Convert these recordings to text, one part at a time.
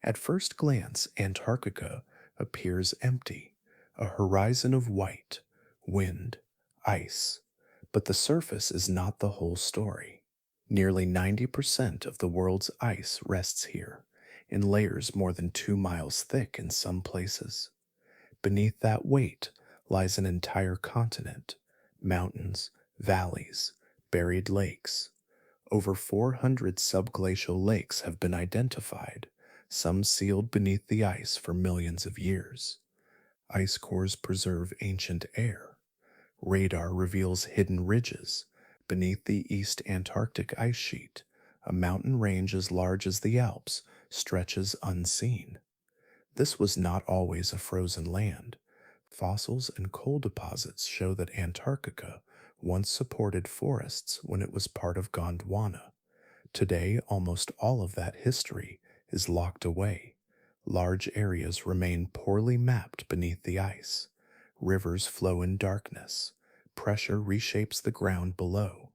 At first glance, Antarctica appears empty, a horizon of white, wind, ice. But the surface is not the whole story. Nearly 90% of the world's ice rests here, in layers more than 2 miles thick in some places. Beneath that weight lies an entire continent, mountains, valleys, buried lakes. Over 400 subglacial lakes have been identified, some sealed beneath the ice for millions of years. Ice cores preserve ancient air. Radar reveals hidden ridges beneath the East Antarctic Ice Sheet. A mountain range as large as the Alps stretches unseen. This was not always a frozen land. Fossils and coal deposits show that Antarctica once supported forests when it was part of Gondwana. Today, almost all of that history is locked away. Large areas remain poorly mapped beneath the ice. Rivers flow in darkness. Pressure reshapes the ground below.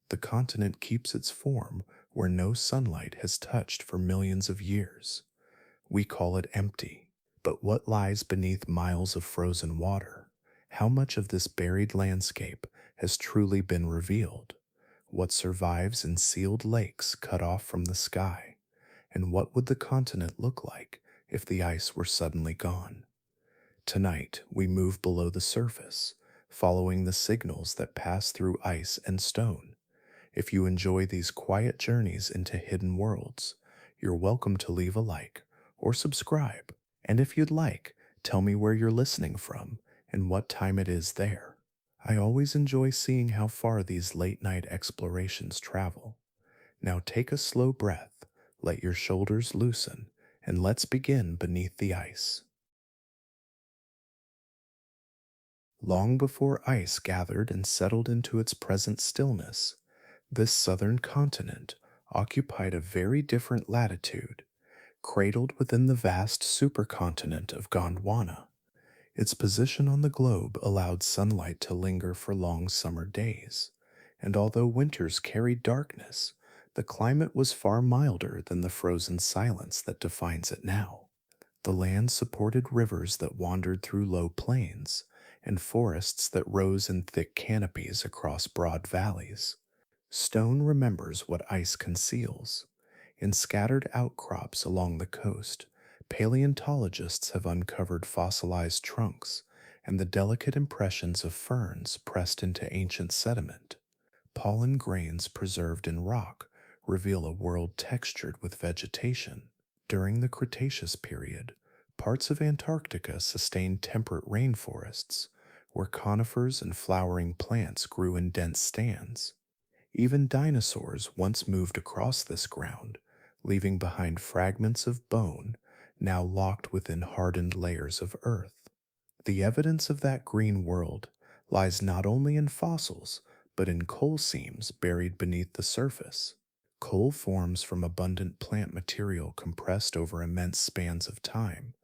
The continent keeps its form where no sunlight has touched for millions of years. We call it empty. But what lies beneath miles of frozen water? How much of this buried landscape has truly been revealed? What survives in sealed lakes cut off from the sky? And what would the continent look like if the ice were suddenly gone? Tonight, we move below the surface, following the signals that pass through ice and stone. If you enjoy these quiet journeys into hidden worlds, you're welcome to leave a like or subscribe. And if you'd like, tell me where you're listening from and what time it is there. I always enjoy seeing how far these late-night explorations travel. Now take a slow breath, let your shoulders loosen, and let's begin beneath the ice. Long before ice gathered and settled into its present stillness, this southern continent occupied a very different latitude, cradled within the vast supercontinent of Gondwana. Its position on the globe allowed sunlight to linger for long summer days, and although winters carried darkness, the climate was far milder than the frozen silence that defines it now. The land supported rivers that wandered through low plains, and forests that rose in thick canopies across broad valleys. Stone remembers what ice conceals. In scattered outcrops along the coast, paleontologists have uncovered fossilized trunks and the delicate impressions of ferns pressed into ancient sediment. Pollen grains preserved in rock reveal a world textured with vegetation. During the Cretaceous period, parts of Antarctica sustained temperate rainforests, where conifers and flowering plants grew in dense stands. Even dinosaurs once moved across this ground, leaving behind fragments of bone now locked within hardened layers of earth. The evidence of that green world lies not only in fossils, but in coal seams buried beneath the surface. Coal forms from abundant plant material compressed over immense spans of time,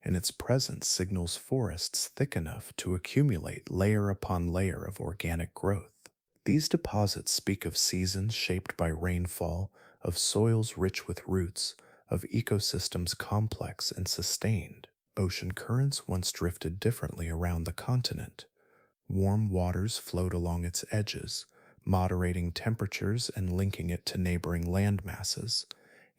and its presence signals forests thick enough to accumulate layer upon layer of organic growth. These deposits speak of seasons shaped by rainfall, of soils rich with roots, of ecosystems complex and sustained. Ocean currents once drifted differently around the continent. Warm waters flowed along its edges, moderating temperatures and linking it to neighboring land masses.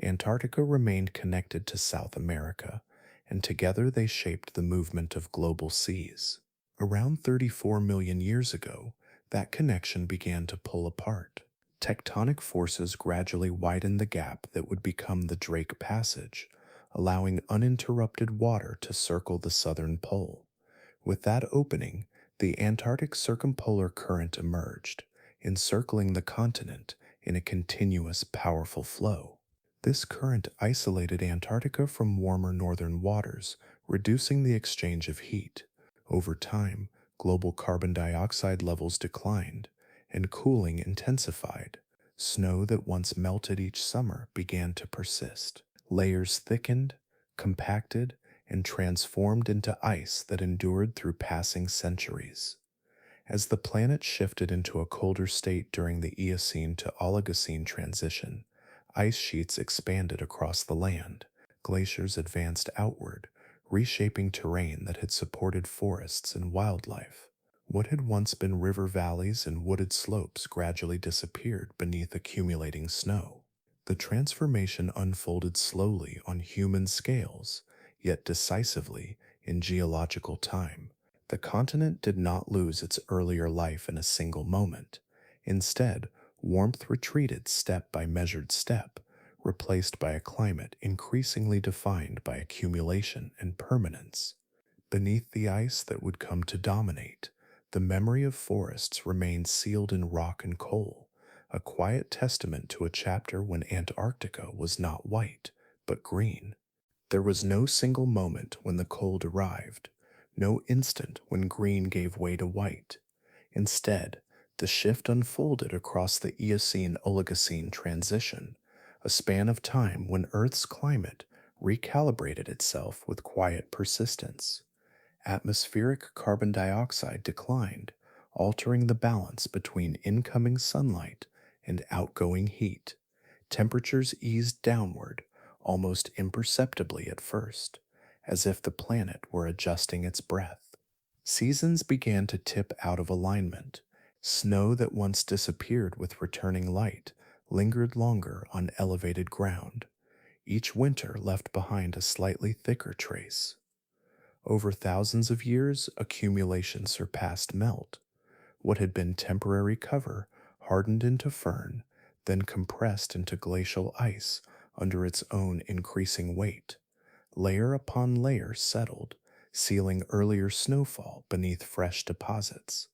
Antarctica remained connected to South America, and together they shaped the movement of global seas. Around 34 million years ago, that connection began to pull apart. Tectonic forces gradually widened the gap that would become the Drake Passage, allowing uninterrupted water to circle the southern pole. With that opening, the Antarctic Circumpolar Current emerged, encircling the continent in a continuous, powerful flow. This current isolated Antarctica from warmer northern waters, reducing the exchange of heat. Over time, global carbon dioxide levels declined, and cooling intensified. Snow that once melted each summer began to persist. Layers thickened, compacted, and transformed into ice that endured through passing centuries. As the planet shifted into a colder state during the Eocene to Oligocene transition, ice sheets expanded across the land. Glaciers advanced outward, reshaping terrain that had supported forests and wildlife. What had once been river valleys and wooded slopes gradually disappeared beneath accumulating snow. The transformation unfolded slowly on human scales, yet decisively in geological time. The continent did not lose its earlier life in a single moment. Instead, warmth retreated step by measured step, replaced by a climate increasingly defined by accumulation and permanence. Beneath the ice that would come to dominate, the memory of forests remained sealed in rock and coal, a quiet testament to a chapter when Antarctica was not white, but green. There was no single moment when the cold arrived, no instant when green gave way to white. Instead, the shift unfolded across the Eocene-Oligocene transition, a span of time when Earth's climate recalibrated itself with quiet persistence. Atmospheric carbon dioxide declined, altering the balance between incoming sunlight and outgoing heat. Temperatures eased downward, almost imperceptibly at first, as if the planet were adjusting its breath. Seasons began to tip out of alignment. Snow that once disappeared with returning light lingered longer on elevated ground. Each winter left behind a slightly thicker trace. Over thousands of years, accumulation surpassed melt. What had been temporary cover hardened into fern, then compressed into glacial ice under its own increasing weight. Layer upon layer settled, sealing earlier snowfall beneath fresh deposits.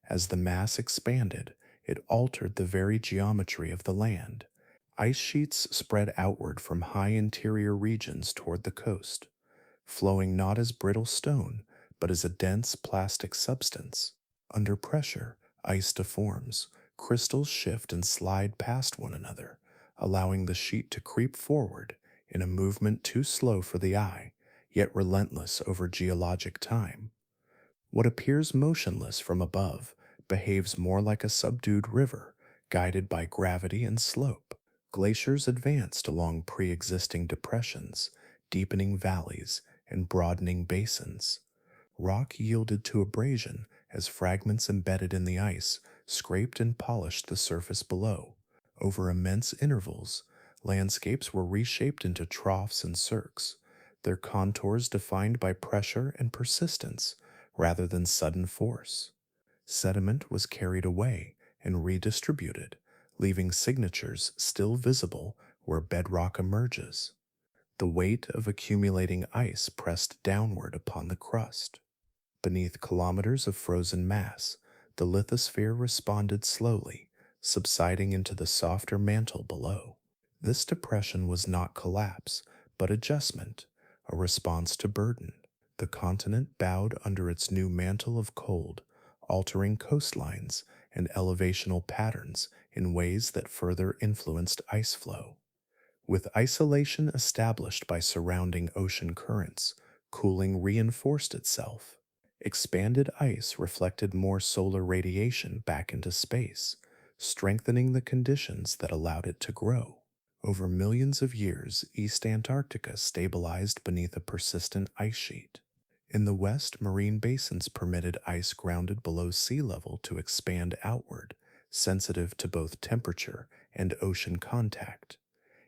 As the mass expanded, it altered the very geometry of the land. Ice sheets spread outward from high interior regions toward the coast, flowing not as brittle stone, but as a dense plastic substance. Under pressure, ice deforms, crystals shift and slide past one another, allowing the sheet to creep forward in a movement too slow for the eye, yet relentless over geologic time. What appears motionless from above behaves more like a subdued river, guided by gravity and slope. Glaciers advanced along pre-existing depressions, deepening valleys and broadening basins. Rock yielded to abrasion as fragments embedded in the ice scraped and polished the surface below. Over immense intervals, landscapes were reshaped into troughs and cirques, their contours defined by pressure and persistence rather than sudden force. Sediment was carried away and redistributed, leaving signatures still visible where bedrock emerges. The weight of accumulating ice pressed downward upon the crust. Beneath kilometers of frozen mass, the lithosphere responded slowly, subsiding into the softer mantle below. This depression was not collapse, but adjustment, a response to burden. The continent bowed under its new mantle of cold, altering coastlines and elevational patterns in ways that further influenced ice flow. With isolation established by surrounding ocean currents, cooling reinforced itself. Expanded ice reflected more solar radiation back into space, strengthening the conditions that allowed it to grow. Over millions of years, East Antarctica stabilized beneath a persistent ice sheet. In the west, marine basins permitted ice grounded below sea level to expand outward, sensitive to both temperature and ocean contact.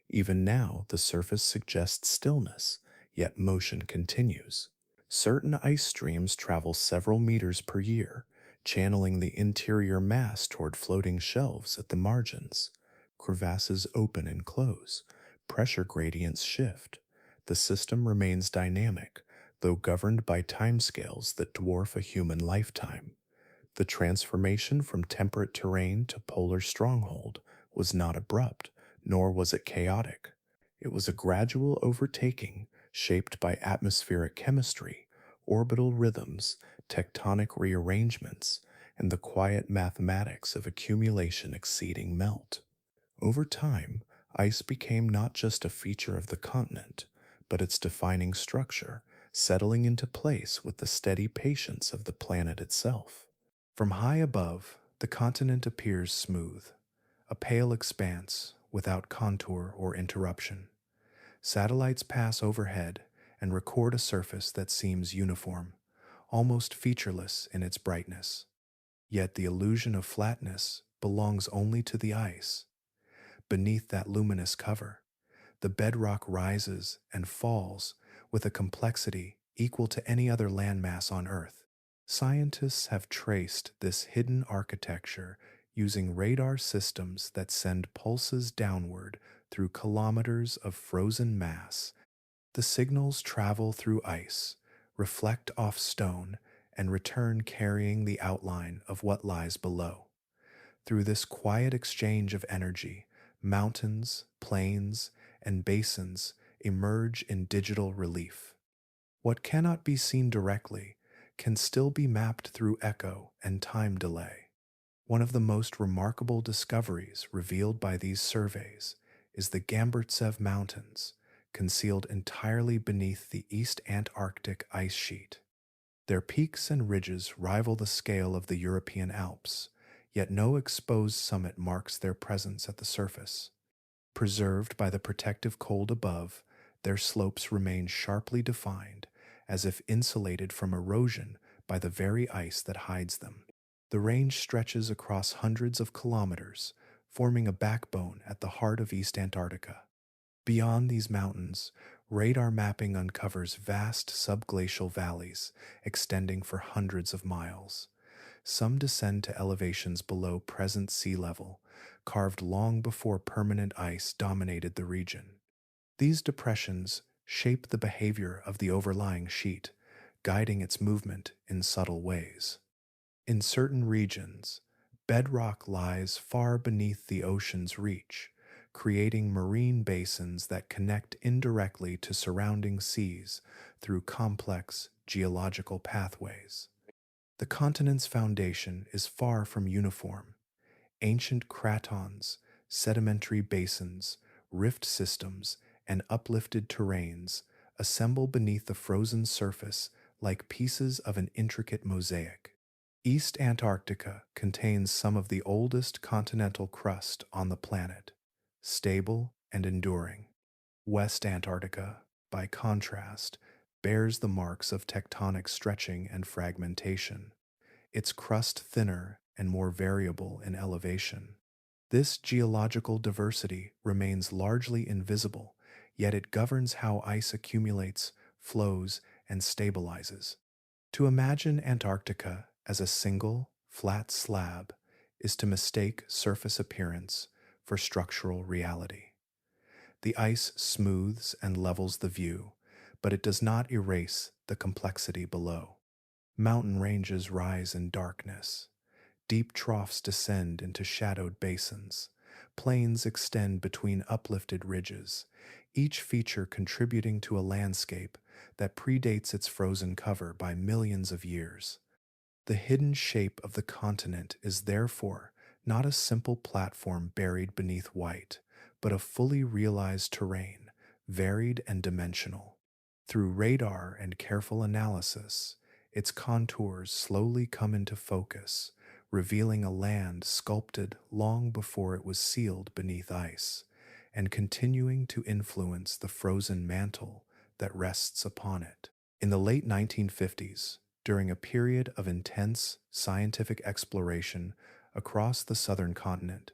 Even now, the surface suggests stillness, yet motion continues. Certain ice streams travel several meters per year, channeling the interior mass toward floating shelves at the margins. Crevasses open and close, pressure gradients shift. The system remains dynamic, though governed by timescales that dwarf a human lifetime. The transformation from temperate terrain to polar stronghold was not abrupt, nor was it chaotic. It was a gradual overtaking shaped by atmospheric chemistry, orbital rhythms, tectonic rearrangements, and the quiet mathematics of accumulation exceeding melt. Over time, ice became not just a feature of the continent, but its defining structure, settling into place with the steady patience of the planet itself. From high above, the continent appears smooth, a pale expanse without contour or interruption. Satellites pass overhead and record a surface that seems uniform, almost featureless in its brightness. Yet the illusion of flatness belongs only to the ice. Beneath that luminous cover, the bedrock rises and falls with a complexity equal to any other landmass on Earth. Scientists have traced this hidden architecture using radar systems that send pulses downward through kilometers of frozen mass. The signals travel through ice, reflect off stone, and return carrying the outline of what lies below. Through this quiet exchange of energy, mountains, plains, and basins emerge in digital relief. What cannot be seen directly can still be mapped through echo and time delay. One of the most remarkable discoveries revealed by these surveys is the Gamburtsev Mountains, concealed entirely beneath the East Antarctic Ice Sheet. Their peaks and ridges rival the scale of the European Alps, yet no exposed summit marks their presence at the surface. Preserved by the protective cold above, their slopes remain sharply defined, as if insulated from erosion by the very ice that hides them. The range stretches across hundreds of kilometers, forming a backbone at the heart of East Antarctica. Beyond these mountains, radar mapping uncovers vast subglacial valleys extending for hundreds of miles. Some descend to elevations below present sea level, carved long before permanent ice dominated the region. These depressions shape the behavior of the overlying sheet, guiding its movement in subtle ways. In certain regions, bedrock lies far beneath the ocean's reach, creating marine basins that connect indirectly to surrounding seas through complex geological pathways. The continent's foundation is far from uniform. Ancient cratons, sedimentary basins, rift systems, and uplifted terrains assemble beneath the frozen surface like pieces of an intricate mosaic. East Antarctica contains some of the oldest continental crust on the planet, stable and enduring. West Antarctica, by contrast, bears the marks of tectonic stretching and fragmentation, its crust thinner and more variable in elevation. This geological diversity remains largely invisible, yet it governs how ice accumulates, flows, and stabilizes. To imagine Antarctica as a single, flat slab is to mistake surface appearance for structural reality. The ice smooths and levels the view, but it does not erase the complexity below. Mountain ranges rise in darkness. Deep troughs descend into shadowed basins. Plains extend between uplifted ridges, each feature contributing to a landscape that predates its frozen cover by millions of years. The hidden shape of the continent is therefore not a simple platform buried beneath white, but a fully realized terrain, varied and dimensional. Through radar and careful analysis, its contours slowly come into focus, revealing a land sculpted long before it was sealed beneath ice, and continuing to influence the frozen mantle that rests upon it. In the late 1950s, during a period of intense scientific exploration across the southern continent,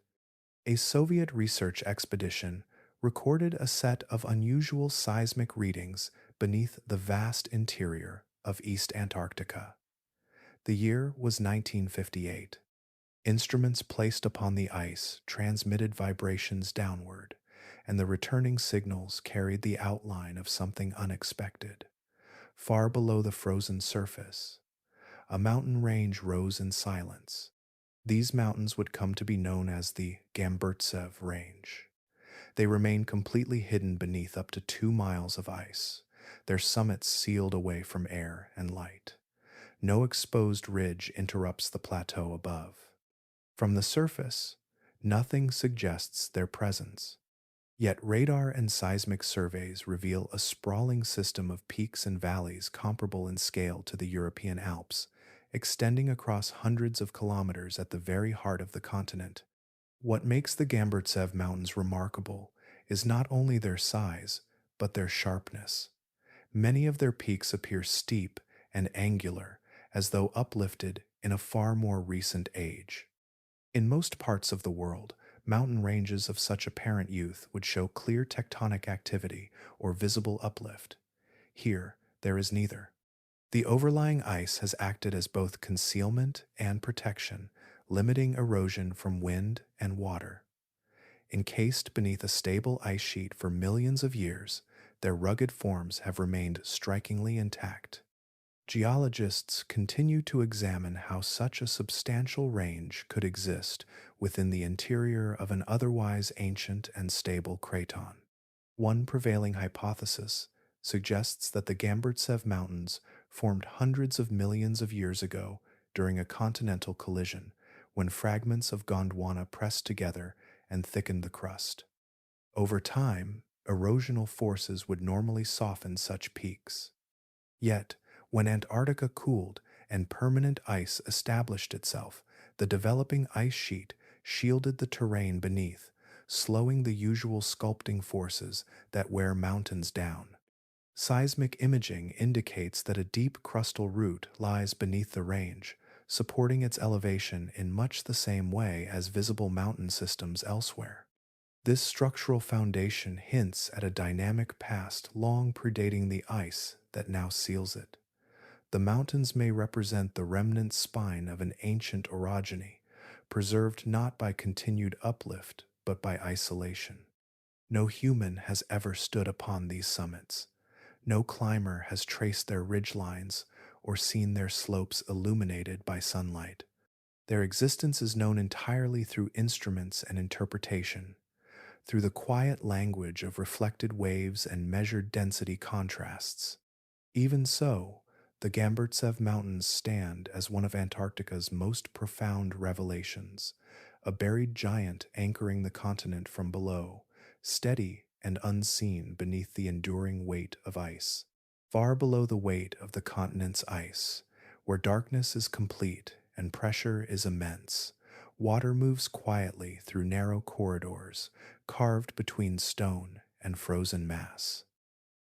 a Soviet research expedition recorded a set of unusual seismic readings beneath the vast interior of East Antarctica. The year was 1958. Instruments placed upon the ice transmitted vibrations downward, and the returning signals carried the outline of something unexpected. Far below the frozen surface, a mountain range rose in silence. These mountains would come to be known as the Gamburtsev Range. They remain completely hidden beneath up to 2 miles of ice, their summits sealed away from air and light. No exposed ridge interrupts the plateau above. From the surface, nothing suggests their presence. Yet radar and seismic surveys reveal a sprawling system of peaks and valleys comparable in scale to the European Alps, extending across hundreds of kilometers at the very heart of the continent. What makes the Gamburtsev Mountains remarkable is not only their size, but their sharpness. Many of their peaks appear steep and angular, as though uplifted in a far more recent age. In most parts of the world, mountain ranges of such apparent youth would show clear tectonic activity or visible uplift. Here, there is neither. The overlying ice has acted as both concealment and protection, limiting erosion from wind and water. Encased beneath a stable ice sheet for millions of years, their rugged forms have remained strikingly intact. Geologists continue to examine how such a substantial range could exist within the interior of an otherwise ancient and stable craton. One prevailing hypothesis suggests that the Gamburtsev Mountains formed hundreds of millions of years ago during a continental collision when fragments of Gondwana pressed together and thickened the crust. Over time, erosional forces would normally soften such peaks. Yet, when Antarctica cooled and permanent ice established itself, the developing ice sheet shielded the terrain beneath, slowing the usual sculpting forces that wear mountains down. Seismic imaging indicates that a deep crustal root lies beneath the range, supporting its elevation in much the same way as visible mountain systems elsewhere. This structural foundation hints at a dynamic past long predating the ice that now seals it. The mountains may represent the remnant spine of an ancient orogeny, preserved not by continued uplift, but by isolation. No human has ever stood upon these summits. No climber has traced their ridgelines or seen their slopes illuminated by sunlight. Their existence is known entirely through instruments and interpretation, through the quiet language of reflected waves and measured density contrasts. Even so, the Gamburtsev Mountains stand as one of Antarctica's most profound revelations, a buried giant anchoring the continent from below, steady and unseen beneath the enduring weight of ice. Far below the weight of the continent's ice, where darkness is complete and pressure is immense, water moves quietly through narrow corridors, carved between stone and frozen mass.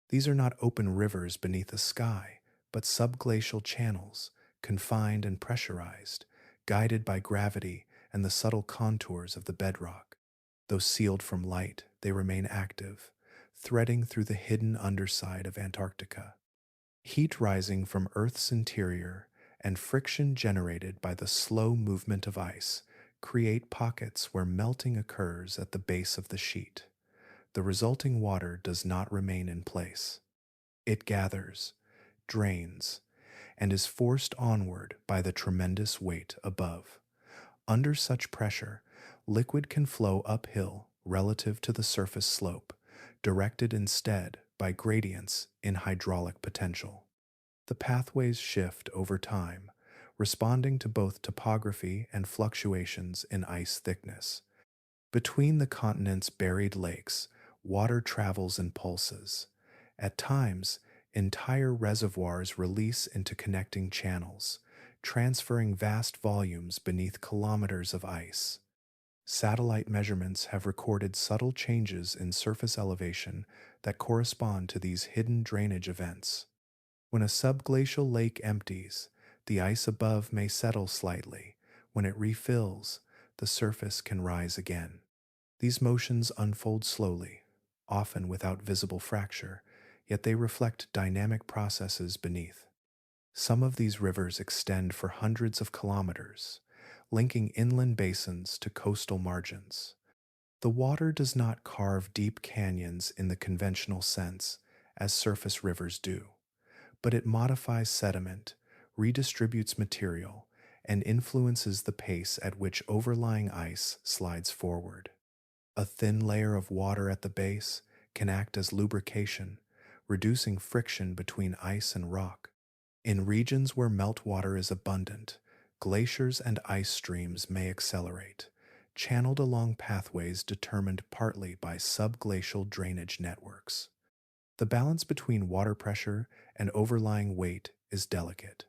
These are not open rivers beneath a sky, but subglacial channels, confined and pressurized, guided by gravity and the subtle contours of the bedrock. Though sealed from light, they remain active, threading through the hidden underside of Antarctica. Heat rising from Earth's interior and friction generated by the slow movement of ice create pockets where melting occurs at the base of the sheet. The resulting water does not remain in place. It gathers, drains, and is forced onward by the tremendous weight above. Under such pressure, liquid can flow uphill relative to the surface slope, directed instead by gradients in hydraulic potential. The pathways shift over time, responding to both topography and fluctuations in ice thickness. Between the continent's buried lakes, water travels in pulses. At times, entire reservoirs release into connecting channels, transferring vast volumes beneath kilometers of ice. Satellite measurements have recorded subtle changes in surface elevation that correspond to these hidden drainage events. When a subglacial lake empties, the ice above may settle slightly. When it refills, the surface can rise again. These motions unfold slowly, often without visible fracture, yet they reflect dynamic processes beneath. Some of these rivers extend for hundreds of kilometers, linking inland basins to coastal margins. The water does not carve deep canyons in the conventional sense, as surface rivers do, but it modifies sediment, redistributes material, and influences the pace at which overlying ice slides forward. A thin layer of water at the base can act as lubrication, reducing friction between ice and rock. In regions where meltwater is abundant, glaciers and ice streams may accelerate, channeled along pathways determined partly by subglacial drainage networks. The balance between water pressure and overlying weight is delicate.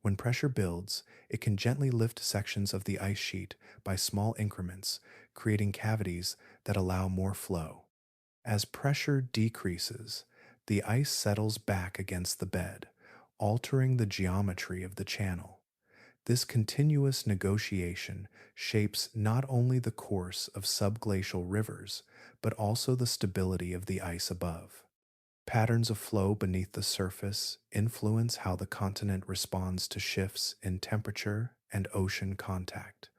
When pressure builds, it can gently lift sections of the ice sheet by small increments, creating cavities that allow more flow. As pressure decreases, the ice settles back against the bed, altering the geometry of the channel. This continuous negotiation shapes not only the course of subglacial rivers, but also the stability of the ice above. Patterns of flow beneath the surface influence how the continent responds to shifts in temperature and ocean contact.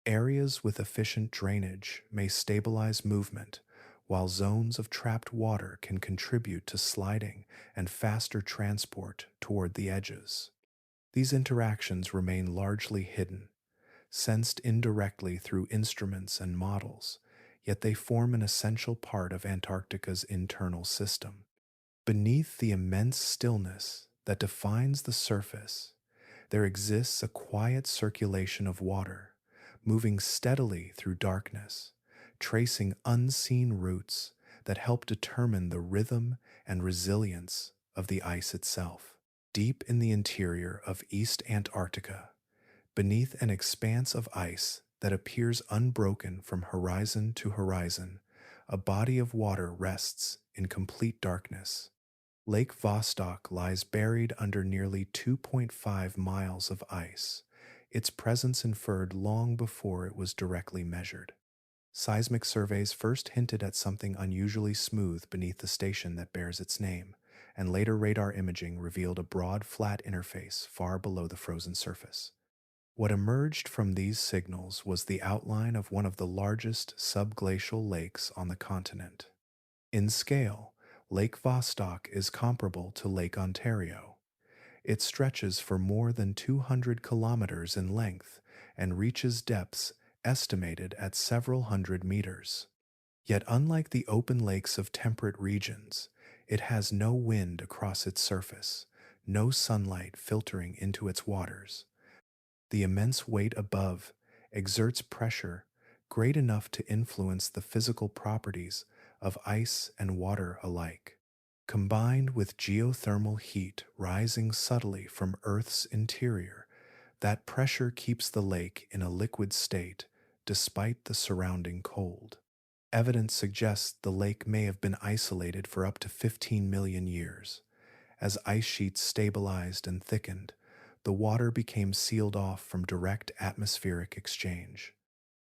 Areas with efficient drainage may stabilize movement, while zones of trapped water can contribute to sliding and faster transport toward the edges. These interactions remain largely hidden, sensed indirectly through instruments and models, yet they form an essential part of Antarctica's internal system. Beneath the immense stillness that defines the surface, there exists a quiet circulation of water, moving steadily through darkness, tracing unseen routes that help determine the rhythm and resilience of the ice itself. Deep in the interior of East Antarctica, beneath an expanse of ice that appears unbroken from horizon to horizon, a body of water rests in complete darkness. Lake Vostok lies buried under nearly 2.5 miles of ice, its presence inferred long before it was directly measured. Seismic surveys first hinted at something unusually smooth beneath the station that bears its name, and later radar imaging revealed a broad, flat interface far below the frozen surface. What emerged from these signals was the outline of one of the largest subglacial lakes on the continent. In scale, Lake Vostok is comparable to Lake Ontario. It stretches for more than 200 kilometers in length and reaches depths estimated at several hundred meters. Yet unlike the open lakes of temperate regions, it has no wind across its surface, no sunlight filtering into its waters. The immense weight above exerts pressure great enough to influence the physical properties of ice and water alike. Combined with geothermal heat rising subtly from Earth's interior, that pressure keeps the lake in a liquid state despite the surrounding cold. Evidence suggests the lake may have been isolated for up to 15 million years. As ice sheets stabilized and thickened, the water became sealed off from direct atmospheric exchange.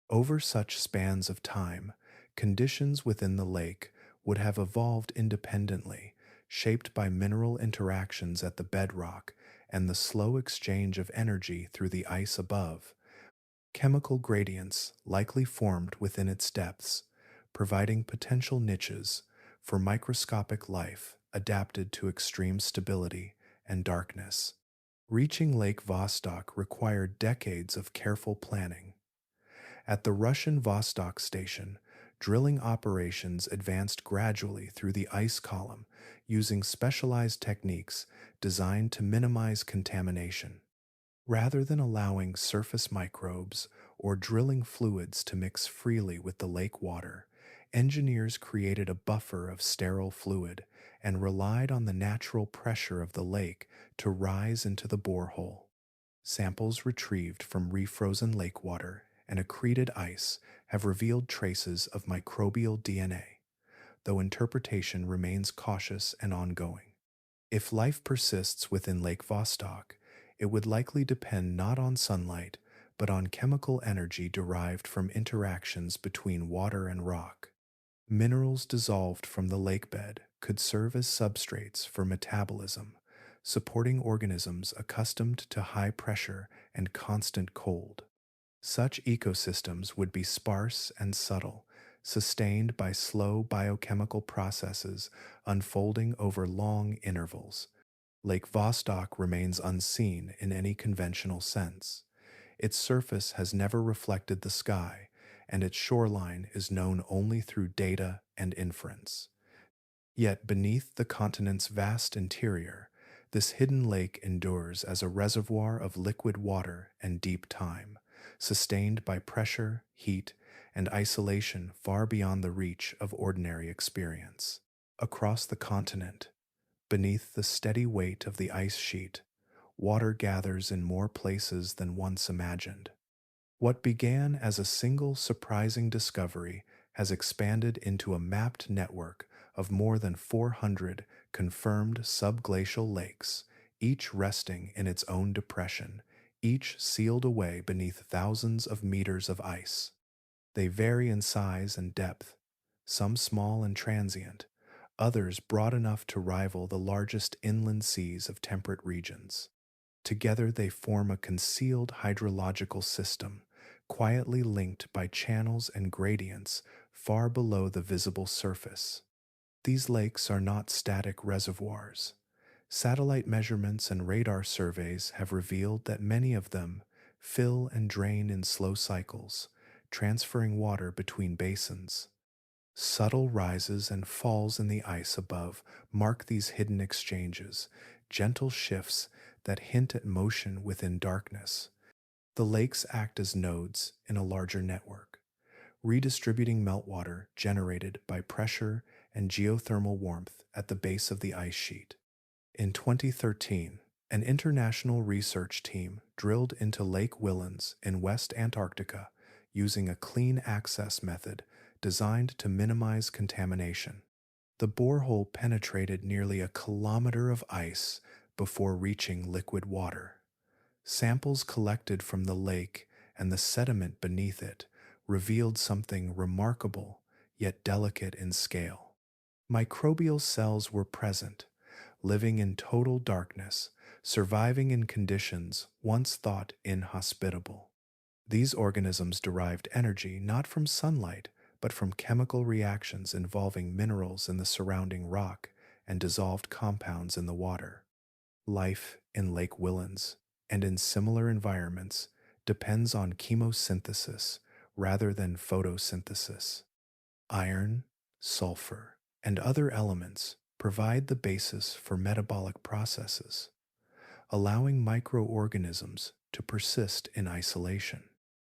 Over such spans of time, conditions within the lake would have evolved independently, shaped by mineral interactions at the bedrock and the slow exchange of energy through the ice above. Chemical gradients likely formed within its depths, providing potential niches for microscopic life adapted to extreme stability and darkness. Reaching Lake Vostok required decades of careful planning. At the Russian Vostok station, drilling operations advanced gradually through the ice column using specialized techniques designed to minimize contamination. Rather than allowing surface microbes or drilling fluids to mix freely with the lake water, engineers created a buffer of sterile fluid and relied on the natural pressure of the lake to rise into the borehole. Samples retrieved from refrozen lake water and accreted ice have revealed traces of microbial DNA, though interpretation remains cautious and ongoing. If life persists within Lake Vostok, it would likely depend not on sunlight, but on chemical energy derived from interactions between water and rock. Minerals dissolved from the lakebed could serve as substrates for metabolism, supporting organisms accustomed to high pressure and constant cold. Such ecosystems would be sparse and subtle, sustained by slow biochemical processes unfolding over long intervals. Lake Vostok remains unseen in any conventional sense. Its surface has never reflected the sky, and its shoreline is known only through data and inference. Yet beneath the continent's vast interior, this hidden lake endures as a reservoir of liquid water and deep time, sustained by pressure, heat, and isolation far beyond the reach of ordinary experience. Across the continent, beneath the steady weight of the ice sheet, water gathers in more places than once imagined. What began as a single surprising discovery has expanded into a mapped network of more than 400 confirmed subglacial lakes, each resting in its own depression, each sealed away beneath thousands of meters of ice. They vary in size and depth, some small and transient, others broad enough to rival the largest inland seas of temperate regions. Together they form a concealed hydrological system, quietly linked by channels and gradients far below the visible surface. These lakes are not static reservoirs. Satellite measurements and radar surveys have revealed that many of them fill and drain in slow cycles, transferring water between basins. Subtle rises and falls in the ice above mark these hidden exchanges, gentle shifts that hint at motion within darkness. The lakes act as nodes in a larger network, redistributing meltwater generated by pressure and geothermal warmth at the base of the ice sheet. In 2013, an international research team drilled into Lake Willans in West Antarctica using a clean access method designed to minimize contamination. The borehole penetrated nearly a kilometer of ice before reaching liquid water. Samples collected from the lake and the sediment beneath it revealed something remarkable yet delicate in scale. Microbial cells were present, living in total darkness, surviving in conditions once thought inhospitable. These organisms derived energy not from sunlight, but from chemical reactions involving minerals in the surrounding rock and dissolved compounds in the water. Life in Lake Willans and in similar environments depends on chemosynthesis rather than photosynthesis. Iron, sulfur, and other elements provide the basis for metabolic processes, allowing microorganisms to persist in isolation.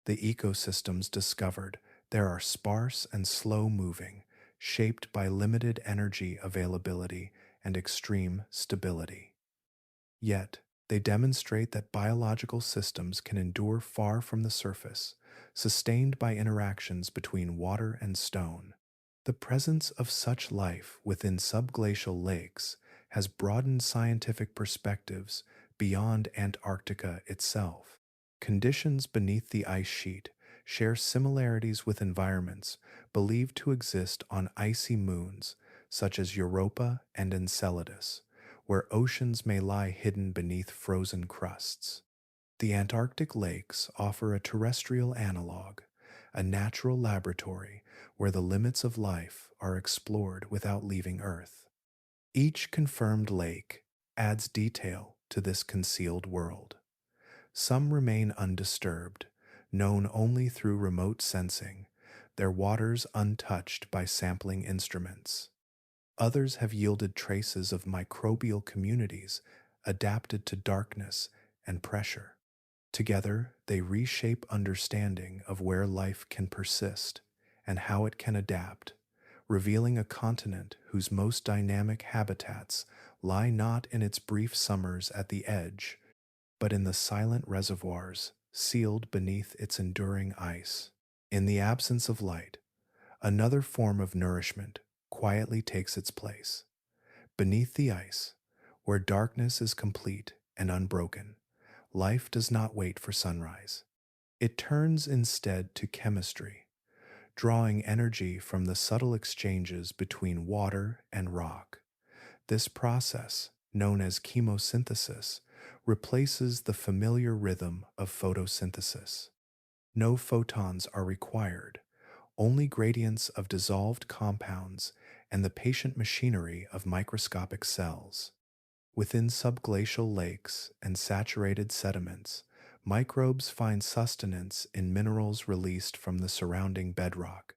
The ecosystems discovered there are sparse and slow-moving, shaped by limited energy availability and extreme stability. Yet, they demonstrate that biological systems can endure far from the surface, sustained by interactions between water and stone. The presence of such life within subglacial lakes has broadened scientific perspectives beyond Antarctica itself. Conditions beneath the ice sheet share similarities with environments believed to exist on icy moons such as Europa and Enceladus, where oceans may lie hidden beneath frozen crusts. The Antarctic lakes offer a terrestrial analog, a natural laboratory where the limits of life are explored without leaving Earth. Each confirmed lake adds detail to this concealed world. Some remain undisturbed, known only through remote sensing, their waters untouched by sampling instruments. Others have yielded traces of microbial communities adapted to darkness and pressure. Together, they reshape understanding of where life can persist and how it can adapt, revealing a continent whose most dynamic habitats lie not in its brief summers at the edge, but in the silent reservoirs sealed beneath its enduring ice. In the absence of light, another form of nourishment quietly takes its place. Beneath the ice, where darkness is complete and unbroken, life does not wait for sunrise. It turns instead to chemistry, drawing energy from the subtle exchanges between water and rock. This process, known as chemosynthesis, replaces the familiar rhythm of photosynthesis. No photons are required, only gradients of dissolved compounds and the patient machinery of microscopic cells. Within subglacial lakes and saturated sediments, microbes find sustenance in minerals released from the surrounding bedrock.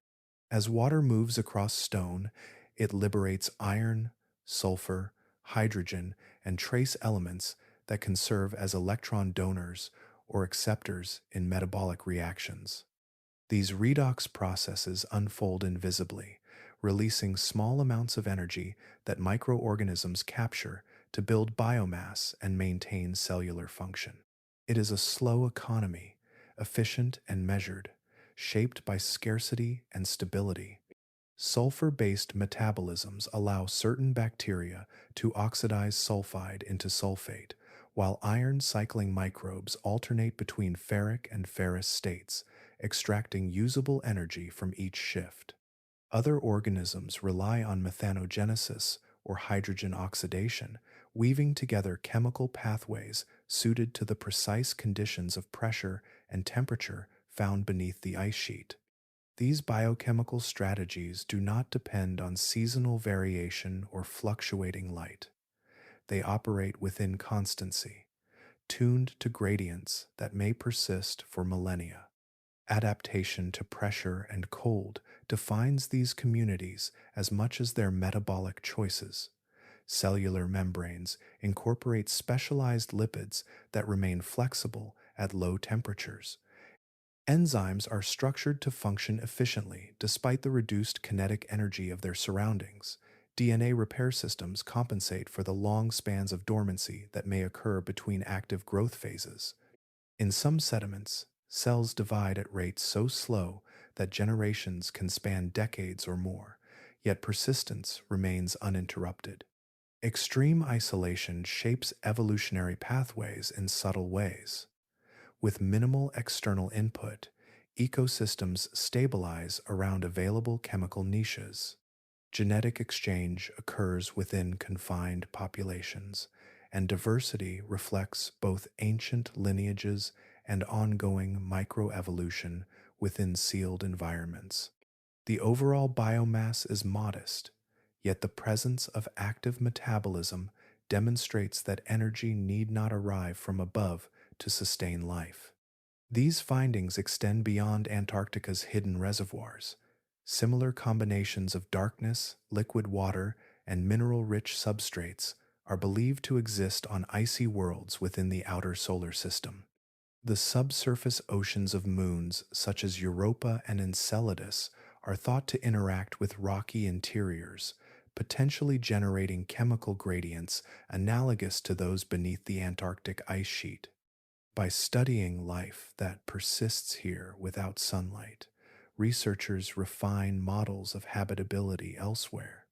As water moves across stone, it liberates iron, sulfur, hydrogen, and trace elements that can serve as electron donors or acceptors in metabolic reactions. These redox processes unfold invisibly, releasing small amounts of energy that microorganisms capture to build biomass and maintain cellular function. It is a slow economy, efficient and measured, shaped by scarcity and stability. Sulfur-based metabolisms allow certain bacteria to oxidize sulfide into sulfate, while iron-cycling microbes alternate between ferric and ferrous states, extracting usable energy from each shift. Other organisms rely on methanogenesis or hydrogen oxidation, weaving together chemical pathways suited to the precise conditions of pressure and temperature found beneath the ice sheet. These biochemical strategies do not depend on seasonal variation or fluctuating light. They operate within constancy, tuned to gradients that may persist for millennia. Adaptation to pressure and cold defines these communities as much as their metabolic choices. Cellular membranes incorporate specialized lipids that remain flexible at low temperatures. Enzymes are structured to function efficiently despite the reduced kinetic energy of their surroundings. DNA repair systems compensate for the long spans of dormancy that may occur between active growth phases. In some sediments, cells divide at rates so slow that generations can span decades or more, yet persistence remains uninterrupted. Extreme isolation shapes evolutionary pathways in subtle ways. With minimal external input, ecosystems stabilize around available chemical niches. Genetic exchange occurs within confined populations, and diversity reflects both ancient lineages and ongoing microevolution within sealed environments. The overall biomass is modest, yet the presence of active metabolism demonstrates that energy need not arrive from above to sustain life. These findings extend beyond Antarctica's hidden reservoirs. Similar combinations of darkness, liquid water, and mineral-rich substrates are believed to exist on icy worlds within the outer solar system. The subsurface oceans of moons such as Europa and Enceladus are thought to interact with rocky interiors, potentially generating chemical gradients analogous to those beneath the Antarctic ice sheet. By studying life that persists here without sunlight, researchers refine models of habitability elsewhere.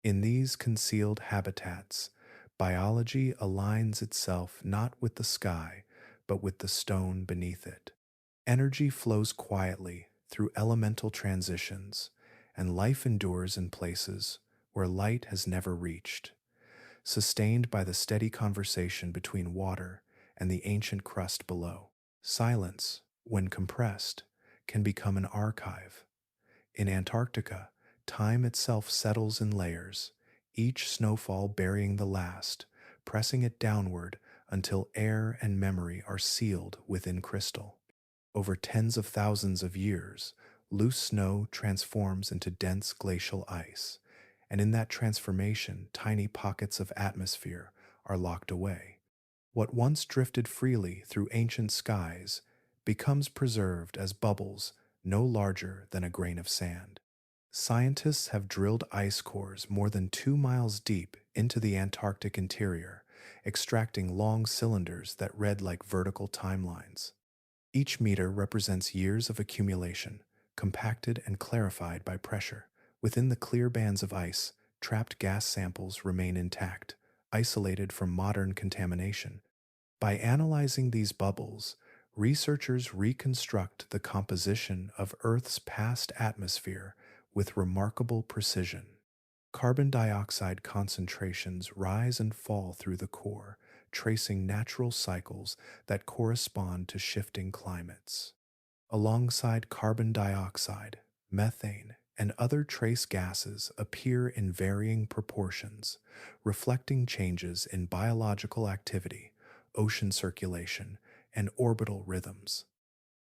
In these concealed habitats, biology aligns itself not with the sky, but with the stone beneath it. Energy flows quietly through elemental transitions, and life endures in places where light has never reached, sustained by the steady conversation between water and the ancient crust below. Silence, when compressed, can become an archive. In Antarctica, time itself settles in layers, each snowfall burying the last, pressing it downward until air and memory are sealed within crystal. Over tens of thousands of years, loose snow transforms into dense glacial ice, and in that transformation, tiny pockets of atmosphere are locked away. What once drifted freely through ancient skies becomes preserved as bubbles no larger than a grain of sand. Scientists have drilled ice cores more than 2 miles deep into the Antarctic interior, extracting long cylinders that read like vertical timelines. Each meter represents years of accumulation, compacted and clarified by pressure. Within the clear bands of ice, trapped gas samples remain intact, isolated from modern contamination. By analyzing these bubbles, researchers reconstruct the composition of Earth's past atmosphere with remarkable precision. Carbon dioxide concentrations rise and fall through the core, tracing natural cycles that correspond to shifting climates. Alongside carbon dioxide, methane, and other trace gases appear in varying proportions, reflecting changes in biological activity, ocean circulation, and orbital rhythms.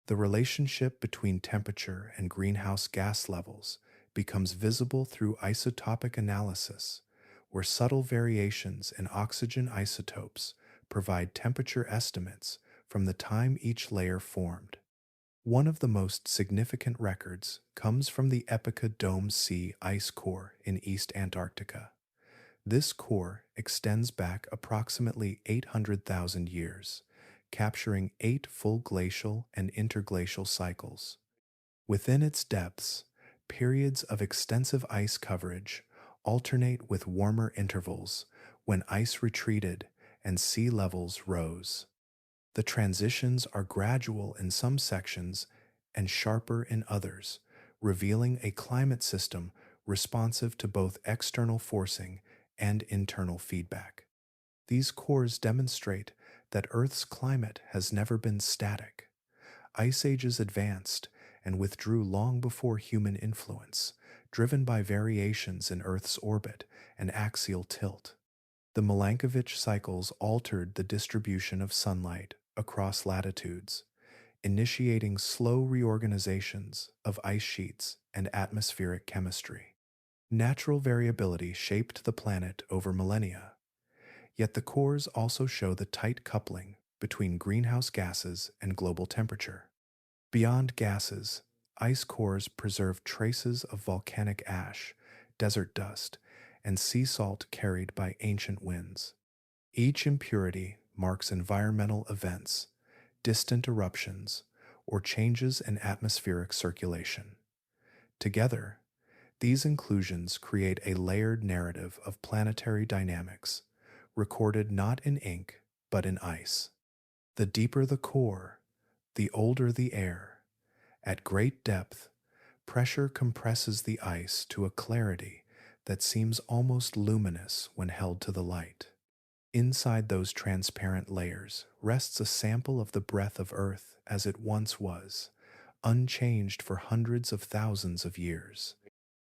The relationship between temperature and greenhouse gas levels becomes visible through isotopic analysis, where subtle variations in oxygen isotopes provide temperature estimates from the time each layer formed. One of the most significant records comes from the Epica Dome Sea ice core in East Antarctica. This core extends back approximately 800,000 years, capturing 8 full glacial and interglacial cycles. Within its depths, Periods of extensive ice coverage alternate with warmer intervals when ice retreated and sea levels rose. The transitions are gradual in some sections and sharper in others, revealing a climate system responsive to both external forcing and internal feedback. These cores demonstrate that Earth's climate has never been static. Ice ages advanced and withdrew long before human influence, driven by variations in Earth's orbit and axial tilt. The Milankovitch cycles altered the distribution of sunlight across latitudes, initiating slow reorganizations of ice sheets and atmospheric chemistry. Natural variability shaped the planet over millennia, yet the cores also show the tight coupling between greenhouse gases and global temperature. Beyond gases, ice cores preserve traces of volcanic ash, desert dust, and sea salt carried by ancient winds. Each impurity marks environmental events, distant eruptions, or changes in atmospheric circulation. Together, these inclusions create a layered narrative of planetary dynamics, recorded not in ink but in ice. The deeper the core, the older the air. At great depth, pressure compresses the ice to a clarity that seems almost luminous when held to the light. Inside those transparent layers rests a sample of the breath of Earth as it once was, unchanged for hundreds of thousands of years.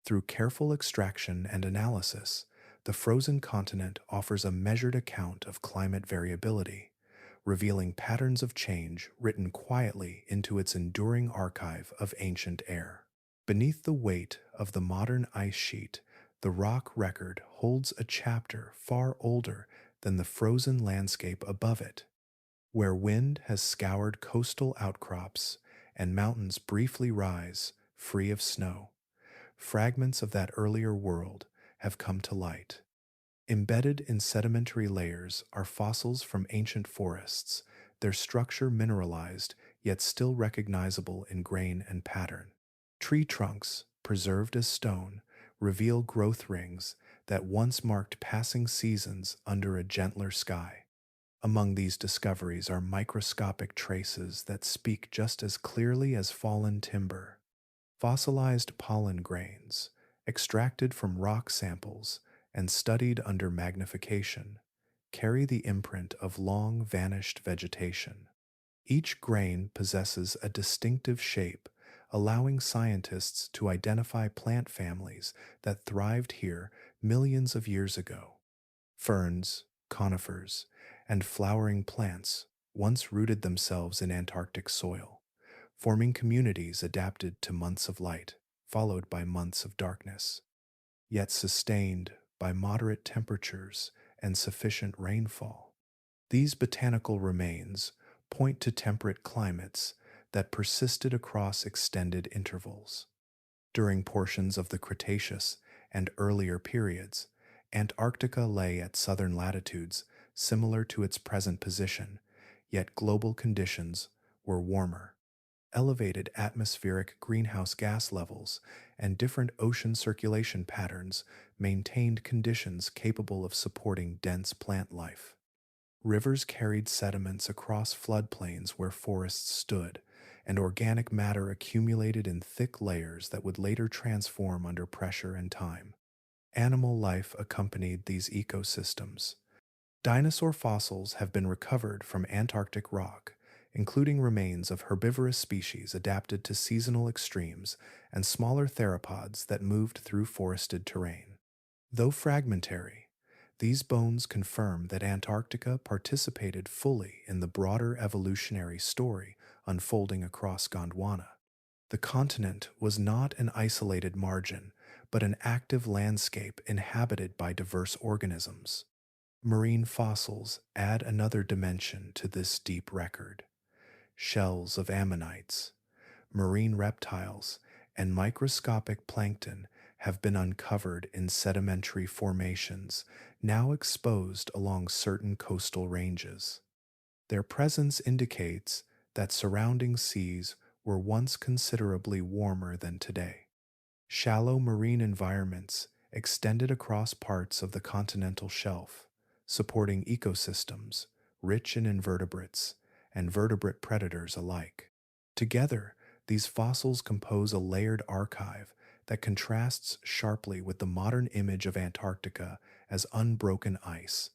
Through careful extraction and analysis, the frozen continent offers a measured account of climate variability, revealing patterns of change written quietly into its enduring archive of ancient air. Beneath the weight of the modern ice sheet, the rock record holds a chapter far older than the frozen landscape above it, where wind has scoured coastal outcrops and mountains briefly rise, free of snow. Fragments of that earlier world have come to light. Embedded in sedimentary layers are fossils from ancient forests, their structure mineralized yet still recognizable in grain and pattern. Tree trunks, preserved as stone, reveal growth rings that once marked passing seasons under a gentler sky. Among these discoveries are microscopic traces that speak just as clearly as fallen timber. Fossilized pollen grains, extracted from rock samples and studied under magnification, carry the imprint of long vanished vegetation. Each grain possesses a distinctive shape, allowing scientists to identify plant families that thrived here millions of years ago. Ferns, conifers, and flowering plants once rooted themselves in Antarctic soil, forming communities adapted to months of light, followed by months of darkness, yet sustained by moderate temperatures and sufficient rainfall. These botanical remains point to temperate climates that persisted across extended intervals. During portions of the Cretaceous and earlier periods, Antarctica lay at southern latitudes similar to its present position, yet global conditions were warmer. Elevated atmospheric greenhouse gas levels and different ocean circulation patterns maintained conditions capable of supporting dense plant life. Rivers carried sediments across floodplains where forests stood, and organic matter accumulated in thick layers that would later transform under pressure and time. Animal life accompanied these ecosystems. Dinosaur fossils have been recovered from Antarctic rock, including remains of herbivorous species adapted to seasonal extremes and smaller theropods that moved through forested terrain. Though fragmentary, these bones confirm that Antarctica participated fully in the broader evolutionary story unfolding across Gondwana. The continent was not an isolated margin, but an active landscape inhabited by diverse organisms. Marine fossils add another dimension to this deep record. Shells of ammonites, marine reptiles, and microscopic plankton have been uncovered in sedimentary formations now exposed along certain coastal ranges. Their presence indicates that surrounding seas were once considerably warmer than today. Shallow marine environments extended across parts of the continental shelf, supporting ecosystems rich in invertebrates and vertebrate predators alike. Together, these fossils compose a layered archive that contrasts sharply with the modern image of Antarctica as unbroken ice.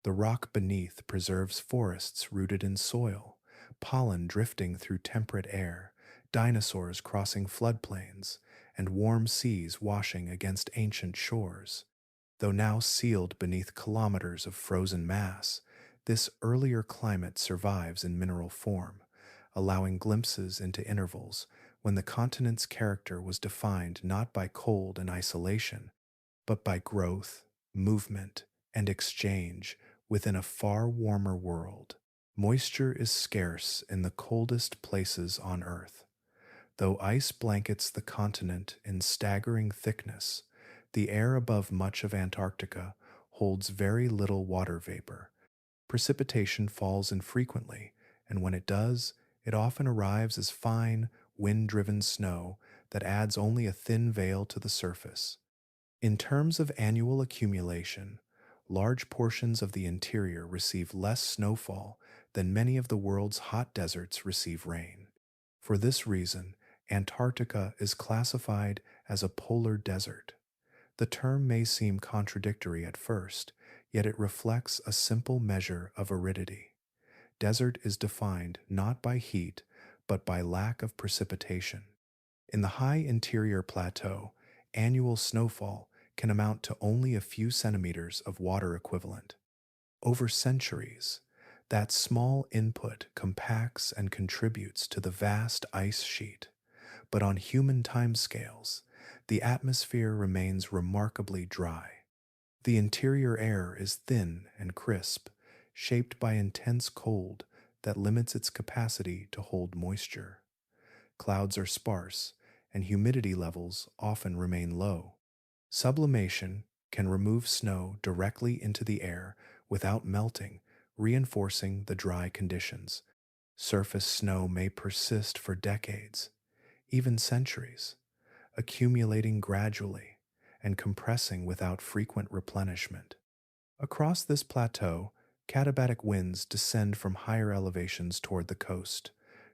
The rock beneath preserves forests rooted in soil, pollen drifting through temperate air, dinosaurs crossing floodplains, and warm seas washing against ancient shores. Though now sealed beneath kilometers of frozen mass, this earlier climate survives in mineral form, allowing glimpses into intervals when the continent's character was defined not by cold and isolation, but by growth, movement, and exchange within a far warmer world. Moisture is scarce in the coldest places on Earth. Though ice blankets the continent in staggering thickness, the air above much of Antarctica holds very little water vapor. Precipitation falls infrequently, and when it does, it often arrives as fine, wind-driven snow that adds only a thin veil to the surface. In terms of annual accumulation, large portions of the interior receive less snowfall than many of the world's hot deserts receive rain. For this reason, Antarctica is classified as a polar desert. The term may seem contradictory at first, yet it reflects a simple measure of aridity. Desert is defined not by heat, but by lack of precipitation. In the high interior plateau, annual snowfall can amount to only a few centimeters of water equivalent. Over centuries, that small input compacts and contributes to the vast ice sheet. But on human timescales, the atmosphere remains remarkably dry. The interior air is thin and crisp, shaped by intense cold that limits its capacity to hold moisture. Clouds are sparse, and humidity levels often remain low. Sublimation can remove snow directly into the air without melting, reinforcing the dry conditions. Surface snow may persist for decades, even centuries, accumulating gradually and compressing without frequent replenishment. Across this plateau, katabatic winds descend from higher elevations toward the coast.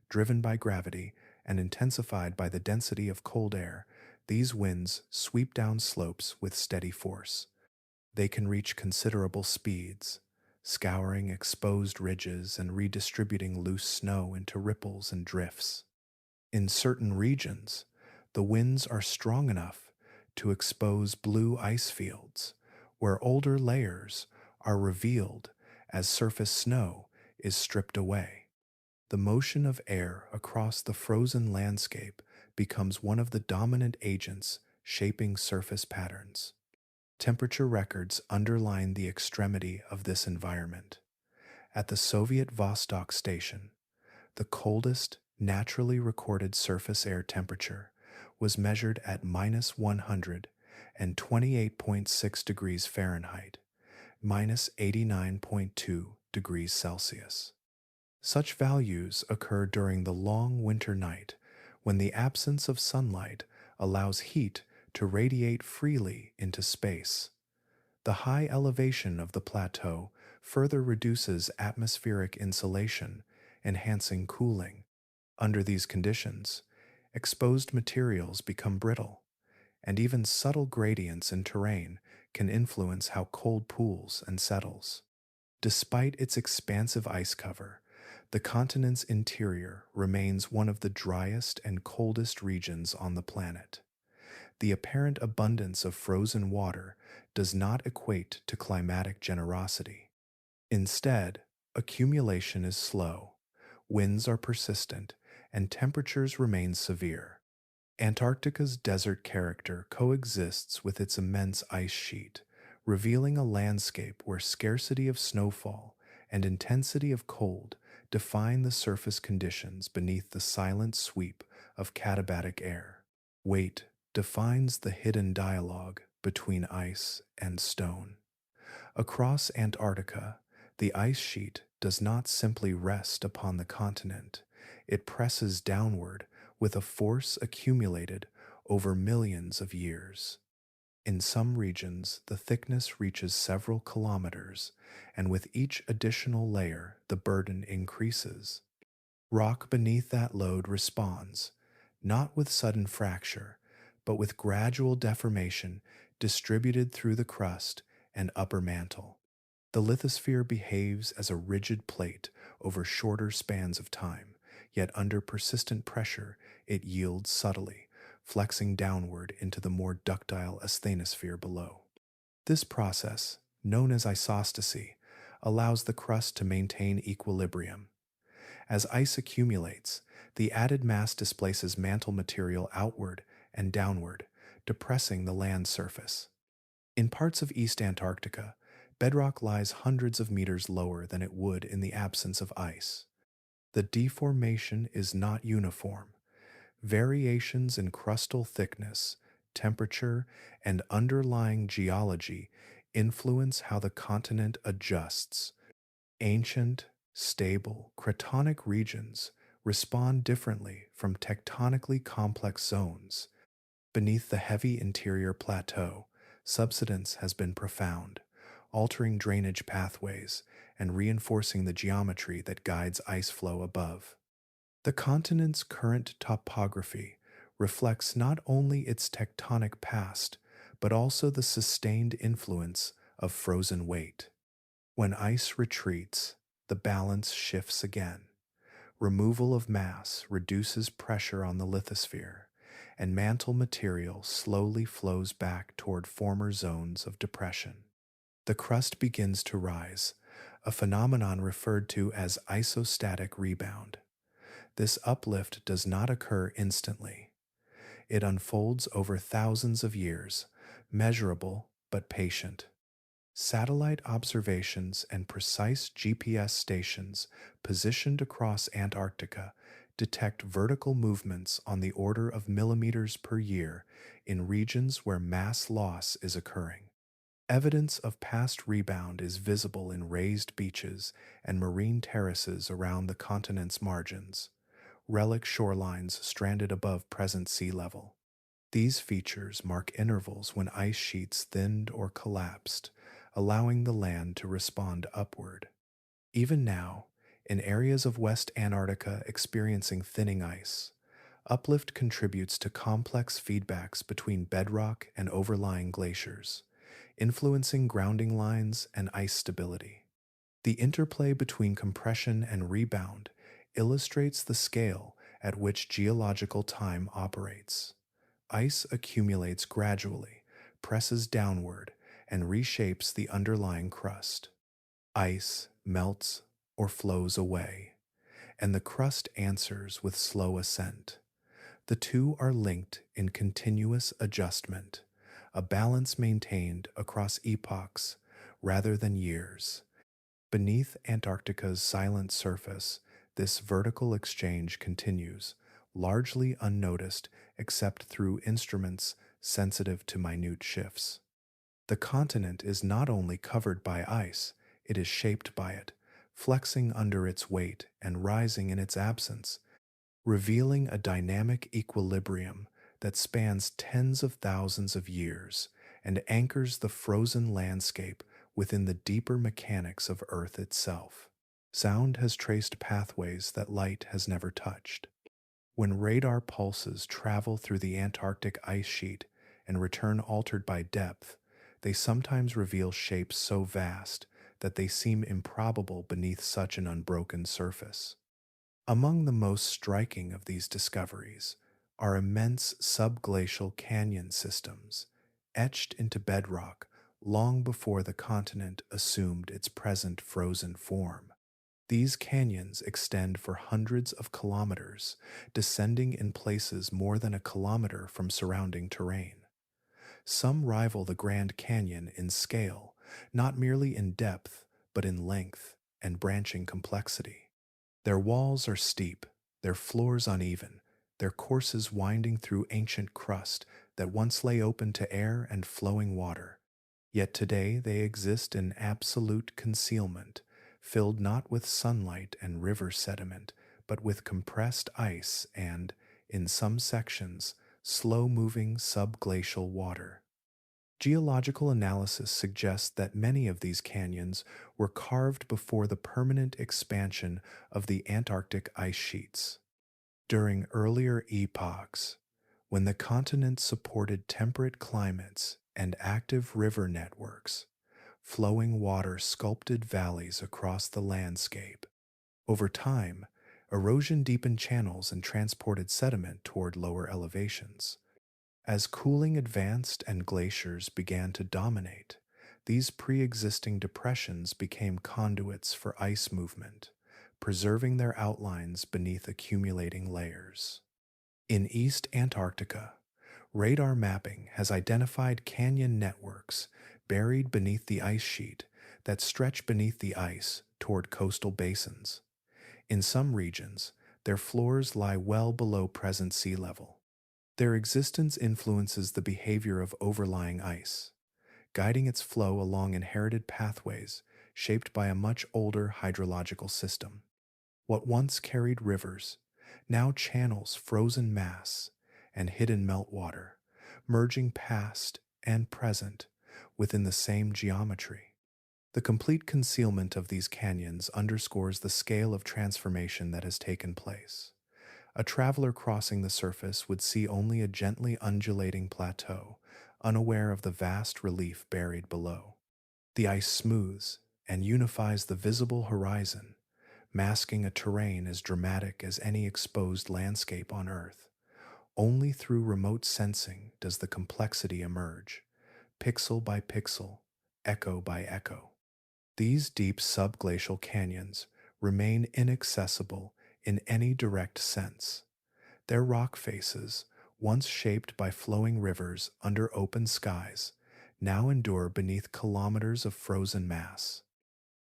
Driven by gravity and intensified by the density of cold air, these winds sweep down slopes with steady force. They can reach considerable speeds, scouring exposed ridges and redistributing loose snow into ripples and drifts. In certain regions, the winds are strong enough to expose blue ice fields, where older layers are revealed as surface snow is stripped away. The motion of air across the frozen landscape becomes one of the dominant agents shaping surface patterns. Temperature records underline the extremity of this environment. At the Soviet Vostok station, the coldest naturally recorded surface air temperature was measured at minus 128.6 degrees Fahrenheit, minus 89.2 degrees Celsius. Such values occur during the long winter night when the absence of sunlight allows heat to radiate freely into space. The high elevation of the plateau further reduces atmospheric insulation, enhancing cooling. Under these conditions, exposed materials become brittle, and even subtle gradients in terrain can influence how cold cools and settles. Despite its expansive ice cover, the continent's interior remains one of the driest and coldest regions on the planet. The apparent abundance of frozen water does not equate to climatic generosity. Instead, accumulation is slow, winds are persistent, and temperatures remain severe. Antarctica's desert character coexists with its immense ice sheet, revealing a landscape where scarcity of snowfall and intensity of cold define the surface conditions beneath the silent sweep of katabatic air. Weight defines the hidden dialogue between ice and stone. Across Antarctica, the ice sheet does not simply rest upon the continent, it presses downward with a force accumulated over millions of years. In some regions, the thickness reaches several kilometers, and with each additional layer, the burden increases. Rock beneath that load responds, not with sudden fracture, but with gradual deformation distributed through the crust and upper mantle. The lithosphere behaves as a rigid plate over shorter spans of time, yet under persistent pressure it yields subtly, flexing downward into the more ductile asthenosphere below. This process, known as isostasy, allows the crust to maintain equilibrium. As ice accumulates, the added mass displaces mantle material outward and downward, depressing the land surface. In parts of East Antarctica, bedrock lies hundreds of meters lower than it would in the absence of ice. The deformation is not uniform. Variations in crustal thickness, temperature, and underlying geology influence how the continent adjusts. Ancient, stable, cratonic regions respond differently from tectonically complex zones. Beneath the heavy interior plateau, subsidence has been profound, altering drainage pathways and reinforcing the geometry that guides ice flow above. The continent's current topography reflects not only its tectonic past, but also the sustained influence of frozen weight. When ice retreats, the balance shifts again. Removal of mass reduces pressure on the lithosphere, and mantle material slowly flows back toward former zones of depression. The crust begins to rise, a phenomenon referred to as isostatic rebound. This uplift does not occur instantly. It unfolds over thousands of years, measurable but patient. Satellite observations and precise GPS stations positioned across Antarctica detect vertical movements on the order of millimeters per year in regions where mass loss is occurring. Evidence of past rebound is visible in raised beaches and marine terraces around the continent's margins, relic shorelines stranded above present sea level. These features mark intervals when ice sheets thinned or collapsed, allowing the land to respond upward. Even now, in areas of West Antarctica experiencing thinning ice, uplift contributes to complex feedbacks between bedrock and overlying glaciers, influencing grounding lines and ice stability. The interplay between compression and rebound illustrates the scale at which geological time operates. Ice accumulates gradually, presses downward, and reshapes the underlying crust. Ice melts or flows away, and the crust answers with slow ascent. The two are linked in continuous adjustment, a balance maintained across epochs rather than years. Beneath Antarctica's silent surface, this vertical exchange continues, largely unnoticed except through instruments sensitive to minute shifts. The continent is not only covered by ice, it is shaped by it, flexing under its weight and rising in its absence, revealing a dynamic equilibrium that spans tens of thousands of years and anchors the frozen landscape within the deeper mechanics of Earth itself. Sound has traced pathways that light has never touched. When radar pulses travel through the Antarctic ice sheet and return altered by depth, they sometimes reveal shapes so vast that they seem improbable beneath such an unbroken surface. Among the most striking of these discoveries are immense subglacial canyon systems, etched into bedrock long before the continent assumed its present frozen form. These canyons extend for hundreds of kilometers, descending in places more than a kilometer from surrounding terrain. Some rival the Grand Canyon in scale, not merely in depth, but in length and branching complexity. Their walls are steep, their floors uneven, their courses winding through ancient crust that once lay open to air and flowing water. Yet today they exist in absolute concealment, filled not with sunlight and river sediment, but with compressed ice and, in some sections, slow-moving subglacial water. Geological analysis suggests that many of these canyons were carved before the permanent expansion of the Antarctic ice sheets. During earlier epochs, when the continent supported temperate climates and active river networks, flowing water sculpted valleys across the landscape. Over time, erosion deepened channels and transported sediment toward lower elevations. As cooling advanced and glaciers began to dominate, these pre-existing depressions became conduits for ice movement, preserving their outlines beneath accumulating layers. In East Antarctica, radar mapping has identified canyon networks buried beneath the ice sheet that stretch beneath the ice toward coastal basins. In some regions, their floors lie well below present sea level. Their existence influences the behavior of overlying ice, guiding its flow along inherited pathways shaped by a much older hydrological system. What once carried rivers now channels frozen mass and hidden meltwater, merging past and present within the same geometry. The complete concealment of these canyons underscores the scale of transformation that has taken place. A traveler crossing the surface would see only a gently undulating plateau, unaware of the vast relief buried below. The ice smooths and unifies the visible horizon, masking a terrain as dramatic as any exposed landscape on Earth. Only through remote sensing does the complexity emerge, pixel by pixel, echo by echo. These deep subglacial canyons remain inaccessible in any direct sense. Their rock faces, once shaped by flowing rivers under open skies, now endure beneath kilometers of frozen mass.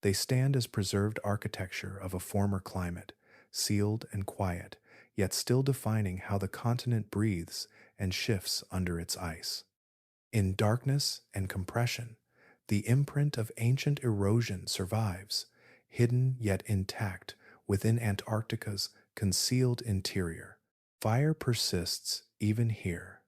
They stand as preserved architecture of a former climate, sealed and quiet, yet still defining how the continent breathes and shifts under its ice. In darkness and compression, the imprint of ancient erosion survives, hidden yet intact within Antarctica's concealed interior. Fire persists even here.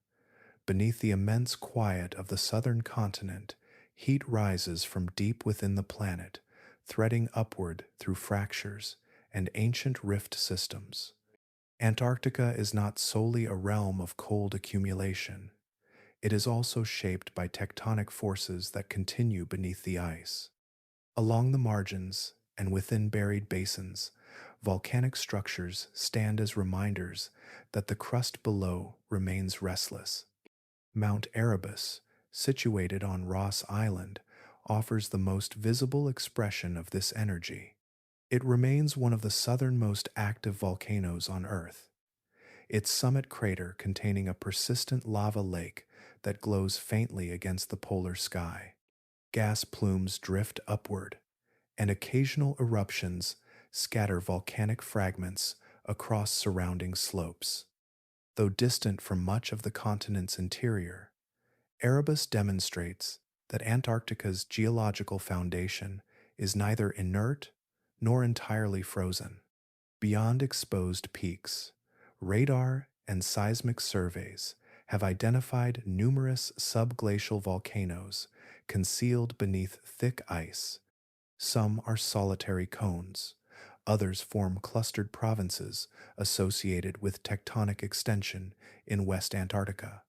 Beneath the immense quiet of the southern continent, heat rises from deep within the planet, threading upward through fractures and ancient rift systems. Antarctica is not solely a realm of cold accumulation. It is also shaped by tectonic forces that continue beneath the ice. Along the margins and within buried basins, volcanic structures stand as reminders that the crust below remains restless. Mount Erebus, situated on Ross Island, offers the most visible expression of this energy. It remains one of the southernmost active volcanoes on Earth. Its summit crater containing a persistent lava lake that glows faintly against the polar sky. Gas plumes drift upward, and occasional eruptions scatter volcanic fragments across surrounding slopes. Though distant from much of the continent's interior, Erebus demonstrates that Antarctica's geological foundation is neither inert nor entirely frozen. Beyond exposed peaks, radar and seismic surveys have identified numerous subglacial volcanoes concealed beneath thick ice. Some are solitary cones, others form clustered provinces associated with tectonic extension in West Antarctica.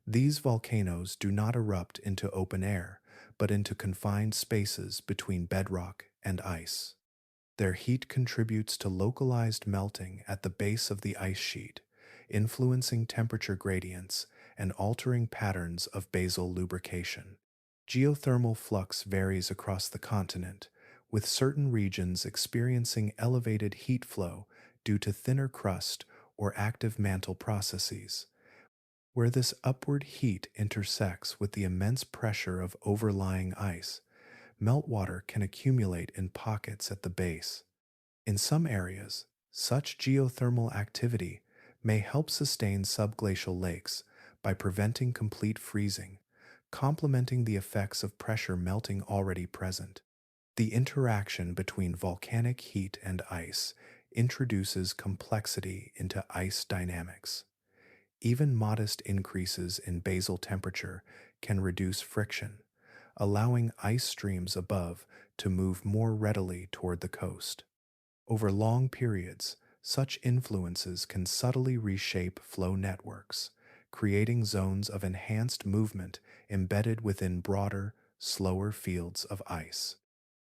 These volcanoes do not erupt into open air, but into confined spaces between bedrock and ice. Their heat contributes to localized melting at the base of the ice sheet, influencing temperature gradients and altering patterns of basal lubrication. Geothermal flux varies across the continent, with certain regions experiencing elevated heat flow due to thinner crust or active mantle processes. Where this upward heat intersects with the immense pressure of overlying ice, meltwater can accumulate in pockets at the base. In some areas, such geothermal activity may help sustain subglacial lakes by preventing complete freezing, complementing the effects of pressure melting already present. The interaction between volcanic heat and ice introduces complexity into ice dynamics. Even modest increases in basal temperature can reduce friction, allowing ice streams above to move more readily toward the coast. Over long periods, such influences can subtly reshape flow networks, creating zones of enhanced movement embedded within broader, slower fields of ice.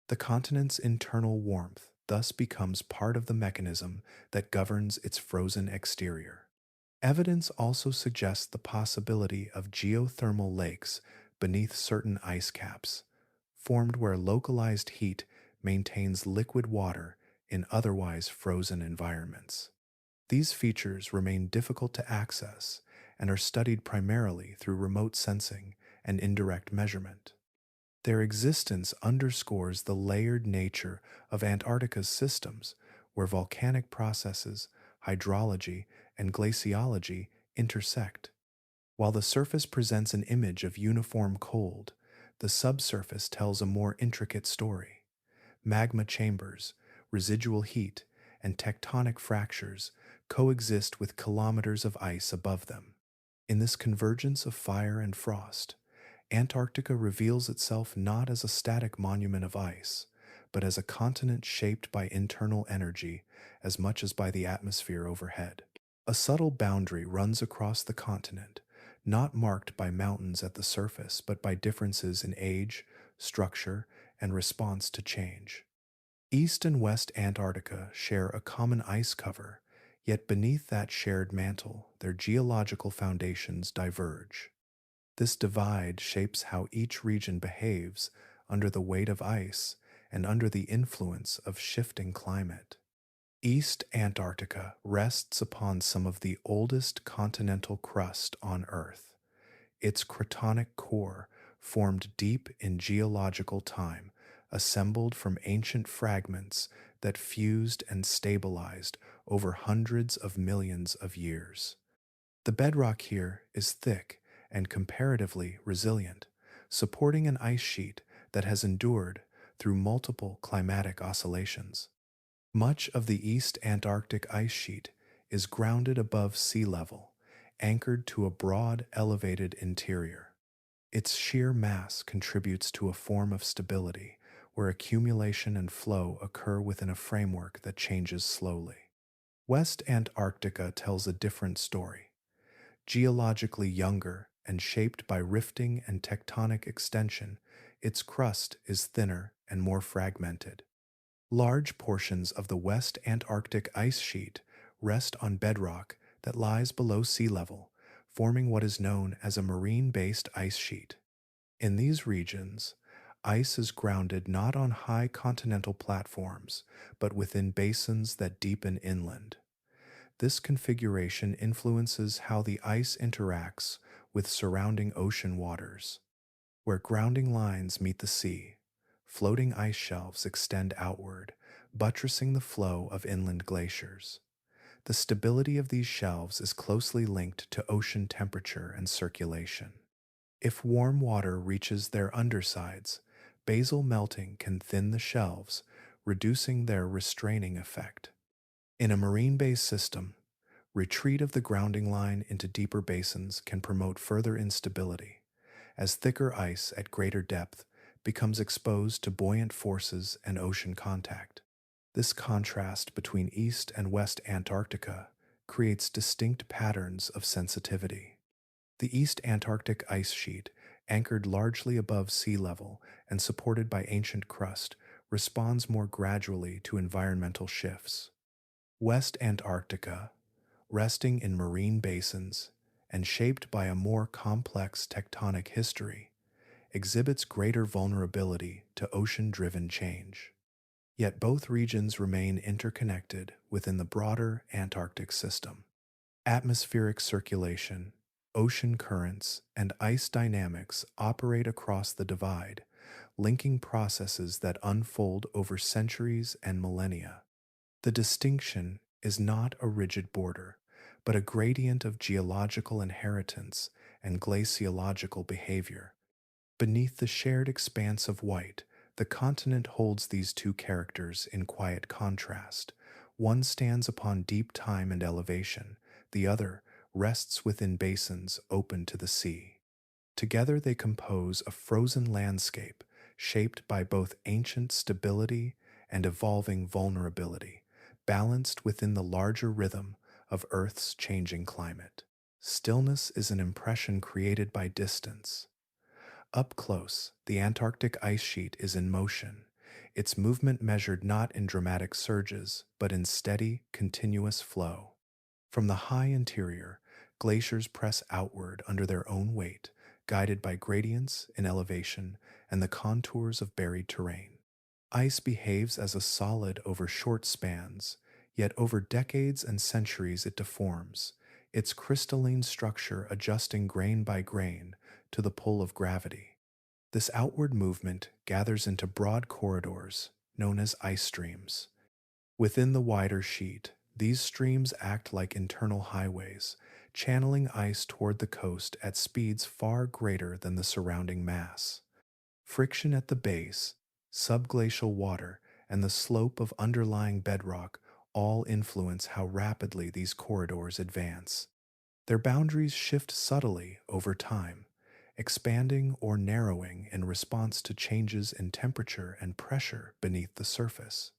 The continent's internal warmth thus becomes part of the mechanism that governs its frozen exterior. Evidence also suggests the possibility of geothermal lakes beneath certain ice caps, formed where localized heat maintains liquid water in otherwise frozen environments. These features remain difficult to access and are studied primarily through remote sensing and indirect measurement. Their existence underscores the layered nature of Antarctica's systems, where volcanic processes, hydrology, and glaciology intersect. While the surface presents an image of uniform cold, the subsurface tells a more intricate story. Magma chambers, residual heat, and tectonic fractures coexist with kilometers of ice above them. In this convergence of fire and frost, Antarctica reveals itself not as a static monument of ice, but as a continent shaped by internal energy as much as by the atmosphere overhead. A subtle boundary runs across the continent, not marked by mountains at the surface, but by differences in age, structure, and response to change. East and West Antarctica share a common ice cover, yet beneath that shared mantle, their geological foundations diverge. This divide shapes how each region behaves under the weight of ice and under the influence of shifting climate. East Antarctica rests upon some of the oldest continental crust on Earth. Its cratonic core, formed deep in geological time, assembled from ancient fragments that fused and stabilized over hundreds of millions of years. The bedrock here is thick and comparatively resilient, supporting an ice sheet that has endured through multiple climatic oscillations. Much of the East Antarctic Ice Sheet is grounded above sea level, anchored to a broad, elevated interior. Its sheer mass contributes to a form of stability where accumulation and flow occur within a framework that changes slowly. West Antarctica tells a different story. Geologically younger and shaped by rifting and tectonic extension, its crust is thinner and more fragmented. Large portions of the West Antarctic Ice Sheet rest on bedrock that lies below sea level, forming what is known as a marine-based ice sheet. In these regions, ice is grounded not on high continental platforms, but within basins that deepen inland. This configuration influences how the ice interacts with surrounding ocean waters. Where grounding lines meet the sea, floating ice shelves extend outward, buttressing the flow of inland glaciers. The stability of these shelves is closely linked to ocean temperature and circulation. If warm water reaches their undersides, basal melting can thin the shelves, reducing their restraining effect. In a marine-based system, retreat of the grounding line into deeper basins can promote further instability, as thicker ice at greater depth becomes exposed to buoyant forces and ocean contact. This contrast between East and West Antarctica creates distinct patterns of sensitivity. The East Antarctic Ice Sheet, anchored largely above sea level and supported by ancient crust, responds more gradually to environmental shifts. West Antarctica, resting in marine basins and shaped by a more complex tectonic history, exhibits greater vulnerability to ocean-driven change. Yet both regions remain interconnected within the broader Antarctic system. Atmospheric circulation, ocean currents, and ice dynamics operate across the divide, linking processes that unfold over centuries and millennia. The distinction is not a rigid border, but a gradient of geological inheritance and glaciological behavior. Beneath the shared expanse of white, the continent holds these two characters in quiet contrast. One stands upon deep time and elevation, the other rests within basins open to the sea. Together they compose a frozen landscape shaped by both ancient stability and evolving vulnerability, balanced within the larger rhythm of Earth's changing climate. Stillness is an impression created by distance. Up close, the Antarctic ice sheet is in motion, its movement measured not in dramatic surges, but in steady, continuous flow. From the high interior, glaciers press outward under their own weight, guided by gradients in elevation and the contours of buried terrain. Ice behaves as a solid over short spans, yet over decades and centuries it deforms, its crystalline structure adjusting grain by grain to the pull of gravity. This outward movement gathers into broad corridors known as ice streams. Within the wider sheet, these streams act like internal highways, channeling ice toward the coast at speeds far greater than the surrounding mass. Friction at the base, subglacial water, and the slope of underlying bedrock all influence how rapidly these corridors advance. Their boundaries shift subtly over time, expanding or narrowing in response to changes in temperature and pressure beneath the surface.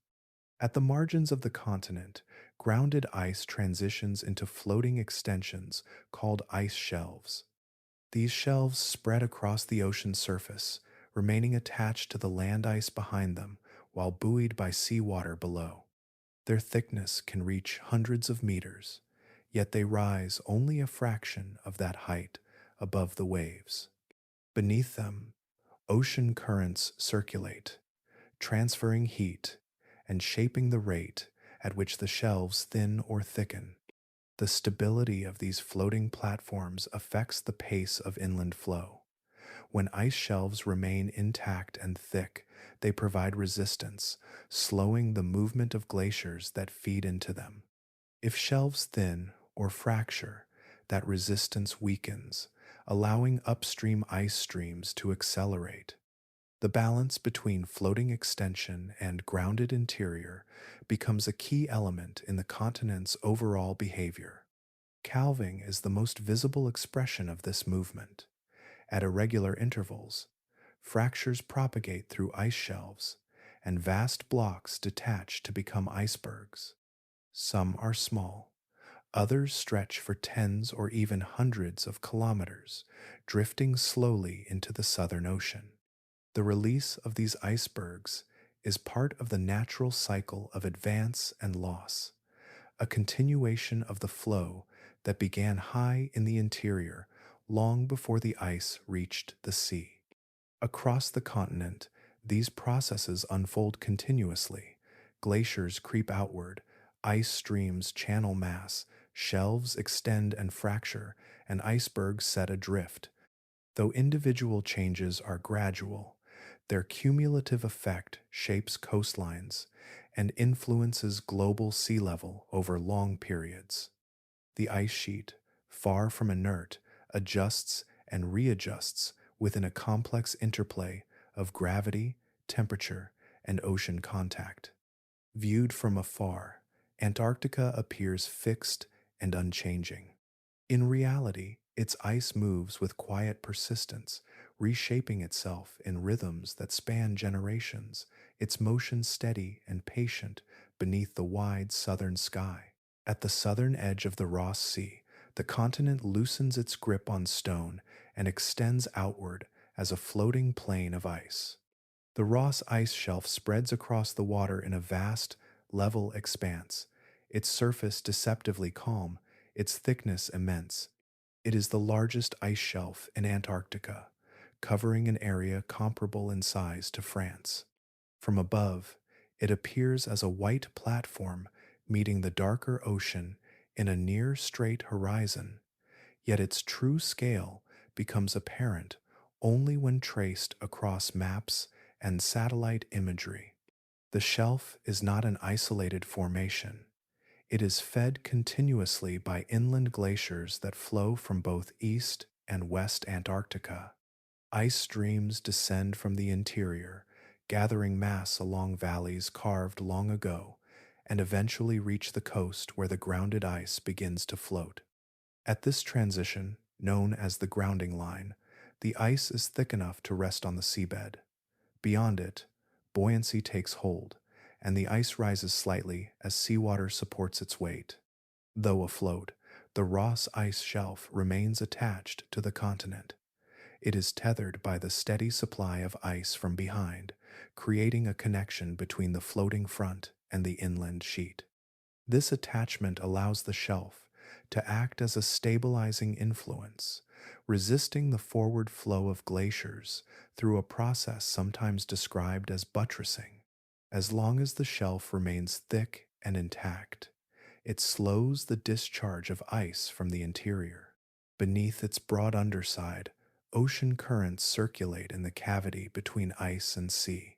At the margins of the continent, grounded ice transitions into floating extensions called ice shelves. These shelves spread across the ocean surface, remaining attached to the land ice behind them while buoyed by seawater below. Their thickness can reach hundreds of meters, yet they rise only a fraction of that height above the waves. Beneath them, ocean currents circulate, transferring heat and shaping the rate at which the shelves thin or thicken. The stability of these floating platforms affects the pace of inland flow. When ice shelves remain intact and thick, they provide resistance, slowing the movement of glaciers that feed into them. If shelves thin or fracture, that resistance weakens, allowing upstream ice streams to accelerate. The balance between floating extension and grounded interior becomes a key element in the continent's overall behavior. Calving is the most visible expression of this movement. At irregular intervals, fractures propagate through ice shelves, and vast blocks detach to become icebergs. Some are small, others stretch for tens or even hundreds of kilometers, drifting slowly into the Southern Ocean. The release of these icebergs is part of the natural cycle of advance and loss, a continuation of the flow that began high in the interior long before the ice reached the sea. Across the continent, these processes unfold continuously. Glaciers creep outward, ice streams channel mass, shelves extend and fracture, and icebergs set adrift. Though individual changes are gradual, their cumulative effect shapes coastlines and influences global sea level over long periods. The ice sheet, far from inert, adjusts and readjusts within a complex interplay of gravity, temperature, and ocean contact. Viewed from afar, Antarctica appears fixed and unchanging. In reality, its ice moves with quiet persistence, reshaping itself in rhythms that span generations, its motion steady and patient beneath the wide southern sky. At the southern edge of the Ross Sea, the continent loosens its grip on stone and extends outward as a floating plain of ice. The Ross ice shelf spreads across the water in a vast, level expanse, its surface deceptively calm, its thickness immense. It is the largest ice shelf in Antarctica, covering an area comparable in size to France. From above, it appears as a white platform meeting the darker ocean in a near straight horizon, yet its true scale becomes apparent only when traced across maps and satellite imagery. The shelf is not an isolated formation. It is fed continuously by inland glaciers that flow from both East and West Antarctica. Ice streams descend from the interior, gathering mass along valleys carved long ago, and eventually reach the coast where the grounded ice begins to float. At this transition, known as the grounding line, the ice is thick enough to rest on the seabed. Beyond it, buoyancy takes hold, and the ice rises slightly as seawater supports its weight. Though afloat, the Ross Ice Shelf remains attached to the continent. It is tethered by the steady supply of ice from behind, creating a connection between the floating front and the inland sheet. This attachment allows the shelf to act as a stabilizing influence, resisting the forward flow of glaciers through a process sometimes described as buttressing. As long as the shelf remains thick and intact, it slows the discharge of ice from the interior. Beneath its broad underside, ocean currents circulate in the cavity between ice and sea.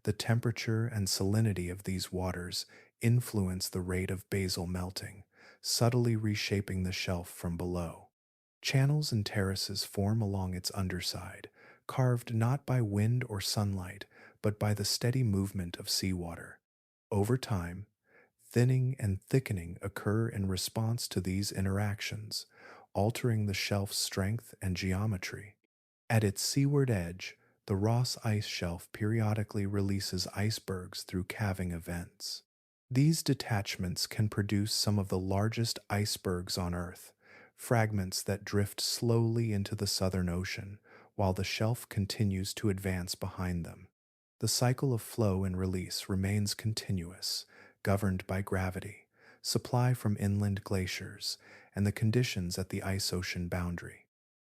The temperature and salinity of these waters influence the rate of basal melting, subtly reshaping the shelf from below. Channels and terraces form along its underside, carved not by wind or sunlight, but by the steady movement of seawater. Over time, thinning and thickening occur in response to these interactions, altering the shelf's strength and geometry. At its seaward edge, the Ross Ice Shelf periodically releases icebergs through calving events. These detachments can produce some of the largest icebergs on Earth, fragments that drift slowly into the Southern Ocean while the shelf continues to advance behind them. The cycle of flow and release remains continuous, governed by gravity, supply from inland glaciers, and the conditions at the ice-ocean boundary.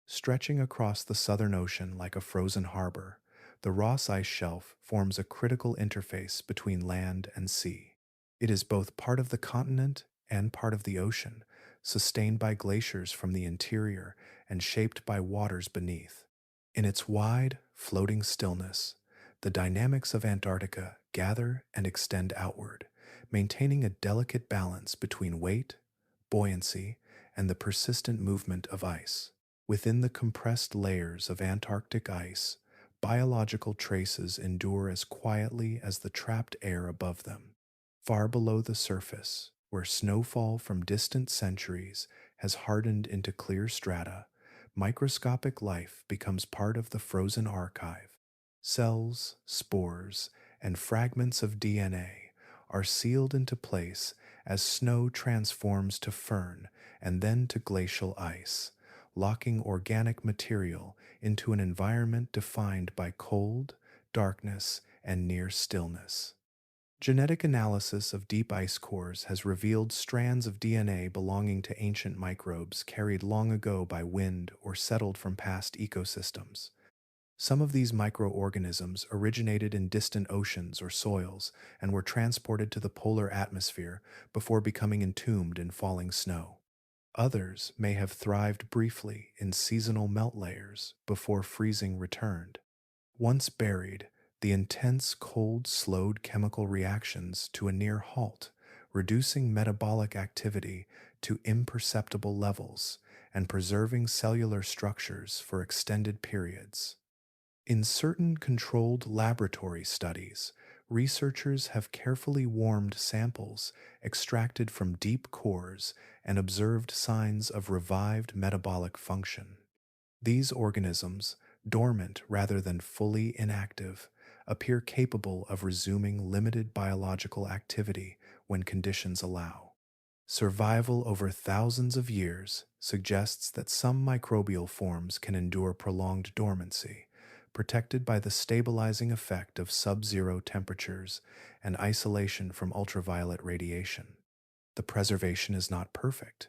Stretching across the Southern Ocean like a frozen harbor, the Ross Ice Shelf forms a critical interface between land and sea. It is both part of the continent and part of the ocean, sustained by glaciers from the interior and shaped by waters beneath. In its wide, floating stillness, the dynamics of Antarctica gather and extend outward, maintaining a delicate balance between weight, buoyancy, and the persistent movement of ice. Within the compressed layers of Antarctic ice, biological traces endure as quietly as the trapped air above them. Far below the surface, where snowfall from distant centuries has hardened into clear strata, microscopic life becomes part of the frozen archive. Cells, spores, and fragments of DNA are sealed into place as snow transforms to firn and then to glacial ice, locking organic material into an environment defined by cold, darkness, and near stillness. Genetic analysis of deep ice cores has revealed strands of DNA belonging to ancient microbes carried long ago by wind or settled from past ecosystems. Some of these microorganisms originated in distant oceans or soils and were transported to the polar atmosphere before becoming entombed in falling snow. Others may have thrived briefly in seasonal melt layers before freezing returned. Once buried, the intense cold slowed chemical reactions to a near halt, reducing metabolic activity to imperceptible levels and preserving cellular structures for extended periods. In certain controlled laboratory studies, researchers have carefully warmed samples extracted from deep cores and observed signs of revived metabolic function. These organisms, dormant rather than fully inactive, appear capable of resuming limited biological activity when conditions allow. Survival over thousands of years suggests that some microbial forms can endure prolonged dormancy, protected by the stabilizing effect of sub-zero temperatures and isolation from ultraviolet radiation. The preservation is not perfect.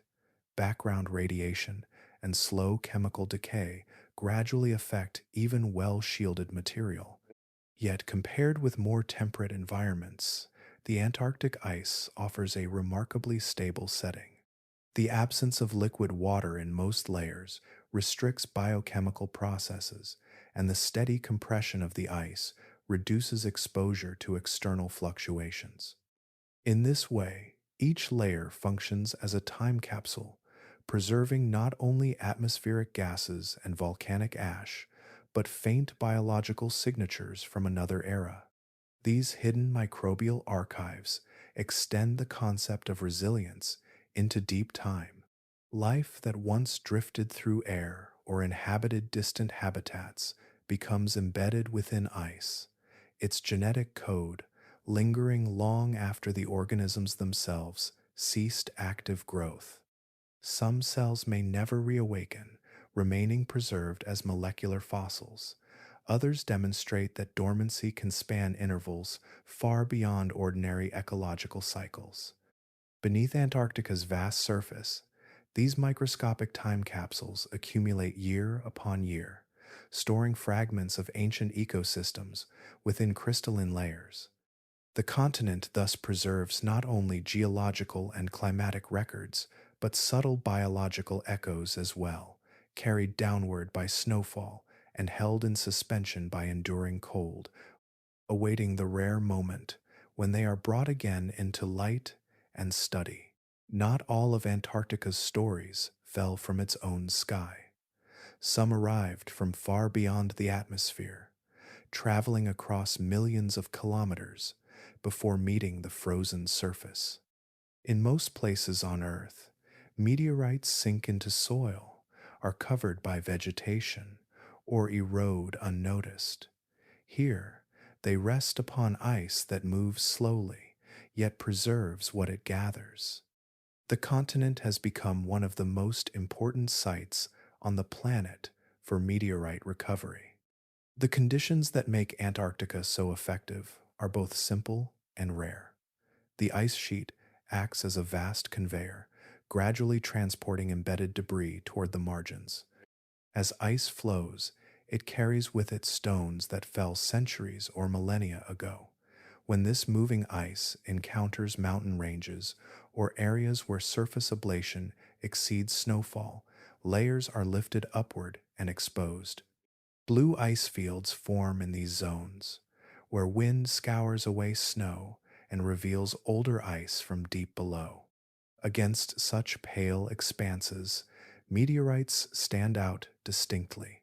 Background radiation and slow chemical decay gradually affect even well-shielded material. Yet compared with more temperate environments, the Antarctic ice offers a remarkably stable setting. The absence of liquid water in most layers restricts biochemical processes, and the steady compression of the ice reduces exposure to external fluctuations. In this way, each layer functions as a time capsule, preserving not only atmospheric gases and volcanic ash, but faint biological signatures from another era. These hidden microbial archives extend the concept of resilience into deep time, Life that once drifted through air or inhabited distant habitats becomes embedded within ice, its genetic code lingering long after the organisms themselves ceased active growth. Some cells may never reawaken, remaining preserved as molecular fossils. Others demonstrate that dormancy can span intervals far beyond ordinary ecological cycles. Beneath Antarctica's vast surface, these microscopic time capsules accumulate year upon year, storing fragments of ancient ecosystems within crystalline layers. The continent thus preserves not only geological and climatic records, but subtle biological echoes as well, carried downward by snowfall and held in suspension by enduring cold, awaiting the rare moment when they are brought again into light and study. Not all of Antarctica's stories fell from its own sky. Some arrived from far beyond the atmosphere, traveling across millions of kilometers before meeting the frozen surface. In most places on Earth, meteorites sink into soil, are covered by vegetation, or erode unnoticed. Here, they rest upon ice that moves slowly, yet preserves what it gathers. The continent has become one of the most important sites on the planet for meteorite recovery. The conditions that make Antarctica so effective are both simple and rare. The ice sheet acts as a vast conveyor, gradually transporting embedded debris toward the margins. As ice flows, it carries with it stones that fell centuries or millennia ago. When this moving ice encounters mountain ranges or areas where surface ablation exceeds snowfall, layers are lifted upward and exposed. Blue ice fields form in these zones, where wind scours away snow and reveals older ice from deep below. Against such pale expanses, meteorites stand out distinctly.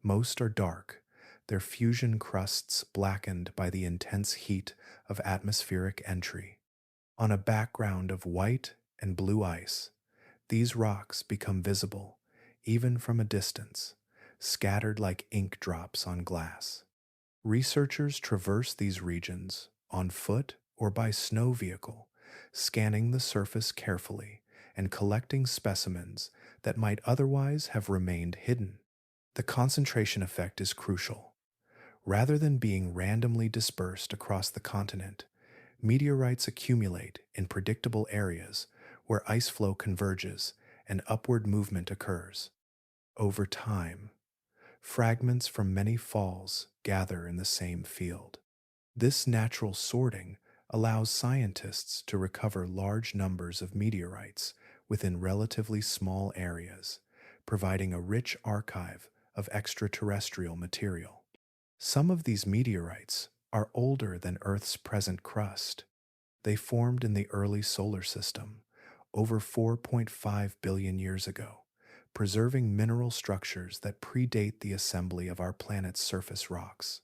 Most are dark, their fusion crusts blackened by the intense heat of atmospheric entry. On a background of white and blue ice, these rocks become visible, even from a distance, scattered like ink drops on glass. Researchers traverse these regions on foot or by snow vehicle, scanning the surface carefully and collecting specimens that might otherwise have remained hidden. The concentration effect is crucial. Rather than being randomly dispersed across the continent, meteorites accumulate in predictable areas where ice flow converges and upward movement occurs. Over time, fragments from many falls gather in the same field. This natural sorting allows scientists to recover large numbers of meteorites within relatively small areas, providing a rich archive of extraterrestrial material. Some of these meteorites are older than Earth's present crust. They formed in the early solar system, over 4.5 billion years ago, preserving mineral structures that predate the assembly of our planet's surface rocks.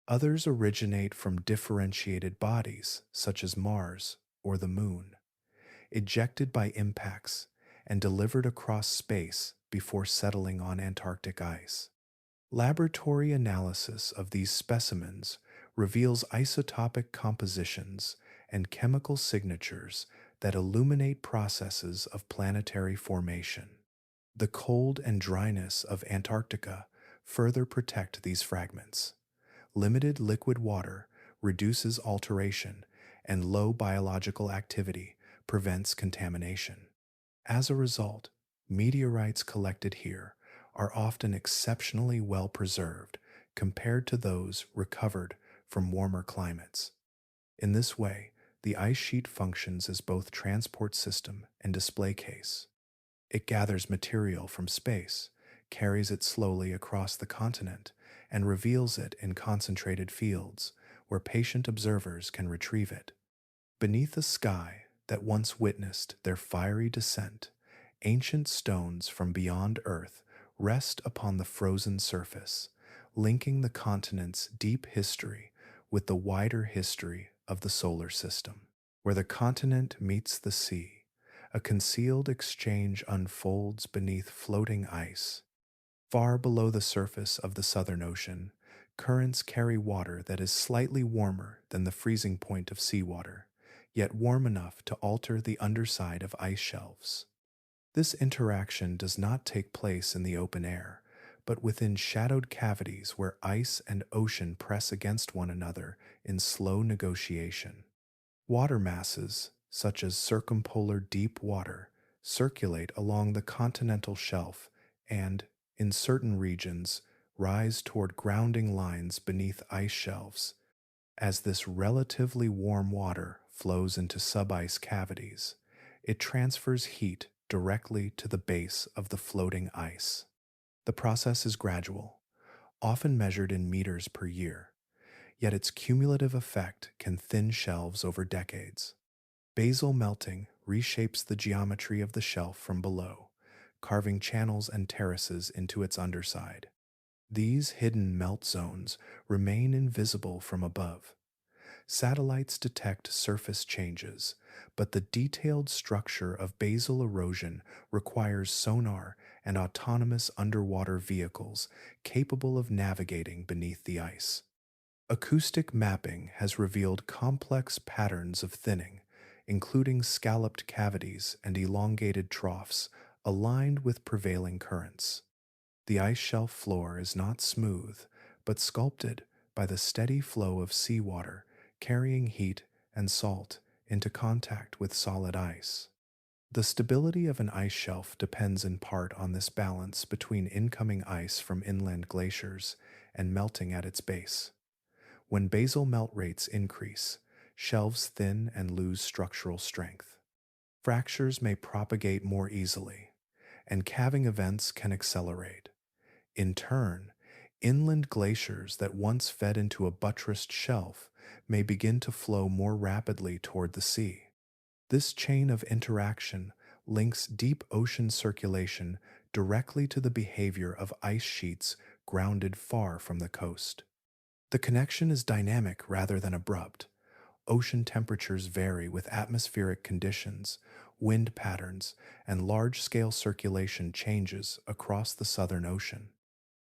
Others originate from differentiated bodies, such as Mars or the Moon, ejected by impacts and delivered across space before settling on Antarctic ice. Laboratory analysis of these specimens reveals isotopic compositions and chemical signatures that illuminate processes of planetary formation. The cold and dryness of Antarctica further protect these fragments. Limited liquid water reduces alteration, and low biological activity prevents contamination. As a result, meteorites collected here are often exceptionally well preserved compared to those recovered from warmer climates. In this way, the ice sheet functions as both transport system and display case. It gathers material from space, carries it slowly across the continent, and reveals it in concentrated fields where patient observers can retrieve it. Beneath a sky that once witnessed their fiery descent, ancient stones from beyond Earth rest upon the frozen surface, linking the continent's deep history with the wider history of the solar system. Where the continent meets the sea, A concealed exchange unfolds beneath floating ice. Far below the surface of the Southern Ocean, currents carry water that is slightly warmer than the freezing point of seawater, yet warm enough to alter the underside of ice shelves. This interaction does not take place in the open air, but within shadowed cavities where ice and ocean press against one another in slow negotiation. Water masses, such as circumpolar deep water, circulate along the continental shelf and, in certain regions, rise toward grounding lines beneath ice shelves. As this relatively warm water flows into subice cavities, it transfers heat directly to the base of the floating ice. The process is gradual, often measured in meters per year, yet its cumulative effect can thin shelves over decades. Basal melting reshapes the geometry of the shelf from below, carving channels and terraces into its underside. These hidden melt zones remain invisible from above. Satellites detect surface changes, but the detailed structure of basal erosion requires sonar and autonomous underwater vehicles capable of navigating beneath the ice. Acoustic mapping has revealed complex patterns of thinning, including scalloped cavities and elongated troughs aligned with prevailing currents. The ice shelf floor is not smooth, but sculpted by the steady flow of seawater carrying heat and salt into contact with solid ice. The stability of an ice shelf depends in part on this balance between incoming ice from inland glaciers and melting at its base. When basal melt rates increase, shelves thin and lose structural strength. Fractures may propagate more easily, and calving events can accelerate. In turn, inland glaciers that once fed into a buttressed shelf may begin to flow more rapidly toward the sea. This chain of interaction links deep ocean circulation directly to the behavior of ice sheets grounded far from the coast. The connection is dynamic rather than abrupt. Ocean temperatures vary with atmospheric conditions, wind patterns, and large-scale circulation changes across the Southern Ocean.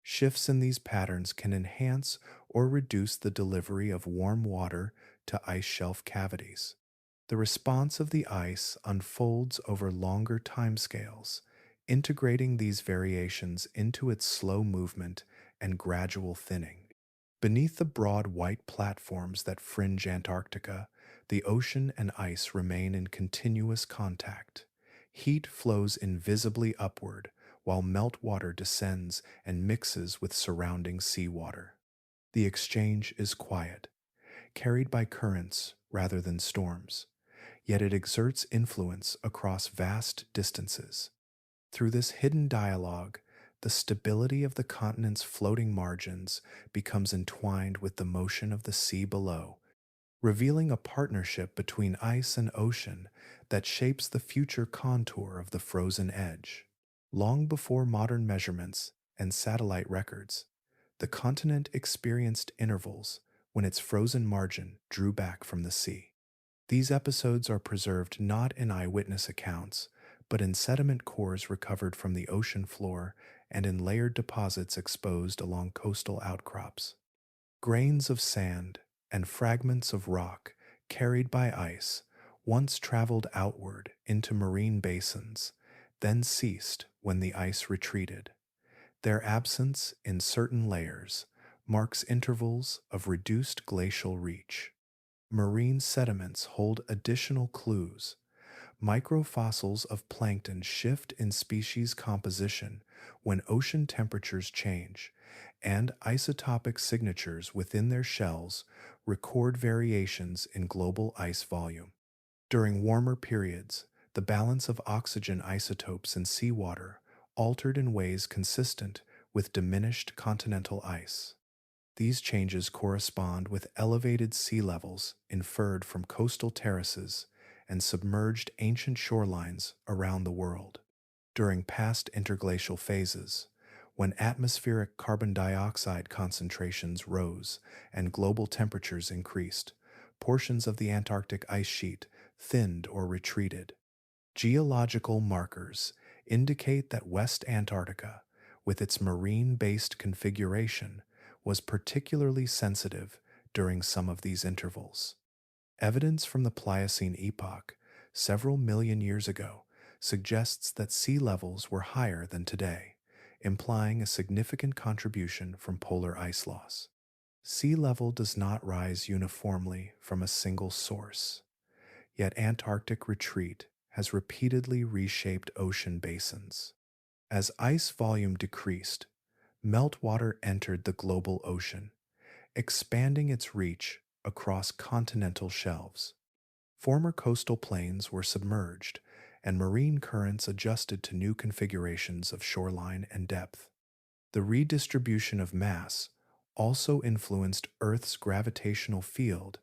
Shifts in these patterns can enhance or reduce the delivery of warm water to ice shelf cavities. The response of the ice unfolds over longer timescales, integrating these variations into its slow movement and gradual thinning. Beneath the broad white platforms that fringe Antarctica, the ocean and ice remain in continuous contact. Heat flows invisibly upward, while meltwater descends and mixes with surrounding seawater. The exchange is quiet, carried by currents rather than storms, yet it exerts influence across vast distances. Through this hidden dialogue, the stability of the continent's floating margins becomes entwined with the motion of the sea below, revealing a partnership between ice and ocean that shapes the future contour of the frozen edge. Long before modern measurements and satellite records, the continent experienced intervals when its frozen margin drew back from the sea. These episodes are preserved not in eyewitness accounts, but in sediment cores recovered from the ocean floor and in layered deposits exposed along coastal outcrops. Grains of sand and fragments of rock carried by ice once traveled outward into marine basins, then ceased when the ice retreated. Their absence in certain layers marks intervals of reduced glacial reach. Marine sediments hold additional clues. Microfossils of plankton shift in species composition when ocean temperatures change, and isotopic signatures within their shells record variations in global ice volume. During warmer periods, the balance of oxygen isotopes in seawater altered in ways consistent with diminished continental ice. These changes correspond with elevated sea levels inferred from coastal terraces and submerged ancient shorelines around the world. During past interglacial phases, when atmospheric carbon dioxide concentrations rose and global temperatures increased, portions of the Antarctic ice sheet thinned or retreated. Geological markers indicate that West Antarctica, with its marine-based configuration, was particularly sensitive during some of these intervals. Evidence from the Pliocene epoch, several million years ago, suggests that sea levels were higher than today, implying a significant contribution from polar ice loss. Sea level does not rise uniformly from a single source, yet Antarctic retreat has repeatedly reshaped ocean basins. As ice volume decreased, meltwater entered the global ocean, expanding its reach across continental shelves. Former coastal plains were submerged, and marine currents adjusted to new configurations of shoreline and depth. The redistribution of mass also influenced Earth's gravitational field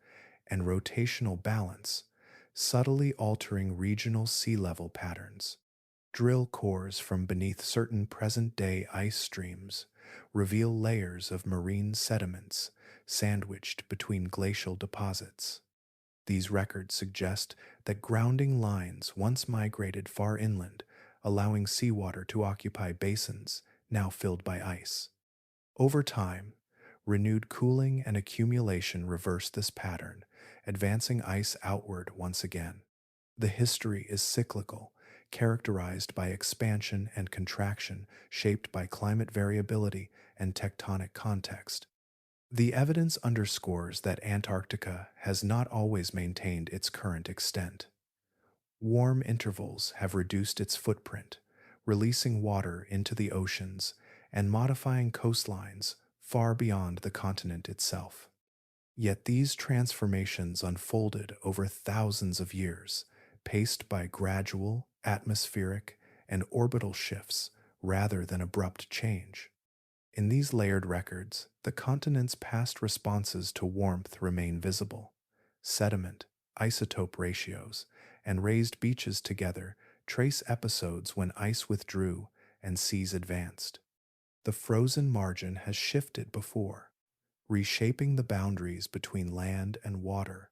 and rotational balance, subtly altering regional sea level patterns. Drill cores from beneath certain present-day ice streams reveal layers of marine sediments sandwiched between glacial deposits. These records suggest that grounding lines once migrated far inland, allowing seawater to occupy basins now filled by ice. Over time, renewed cooling and accumulation reversed this pattern, advancing ice outward once again. The history is cyclical, characterized by expansion and contraction shaped by climate variability and tectonic context. The evidence underscores that Antarctica has not always maintained its current extent. Warm intervals have reduced its footprint, releasing water into the oceans and modifying coastlines far beyond the continent itself. Yet these transformations unfolded over thousands of years, paced by gradual, atmospheric, and orbital shifts rather than abrupt change. In these layered records, the continent's past responses to warmth remain visible. Sediment, isotope ratios, and raised beaches together trace episodes when ice withdrew and seas advanced. The frozen margin has shifted before, reshaping the boundaries between land and water,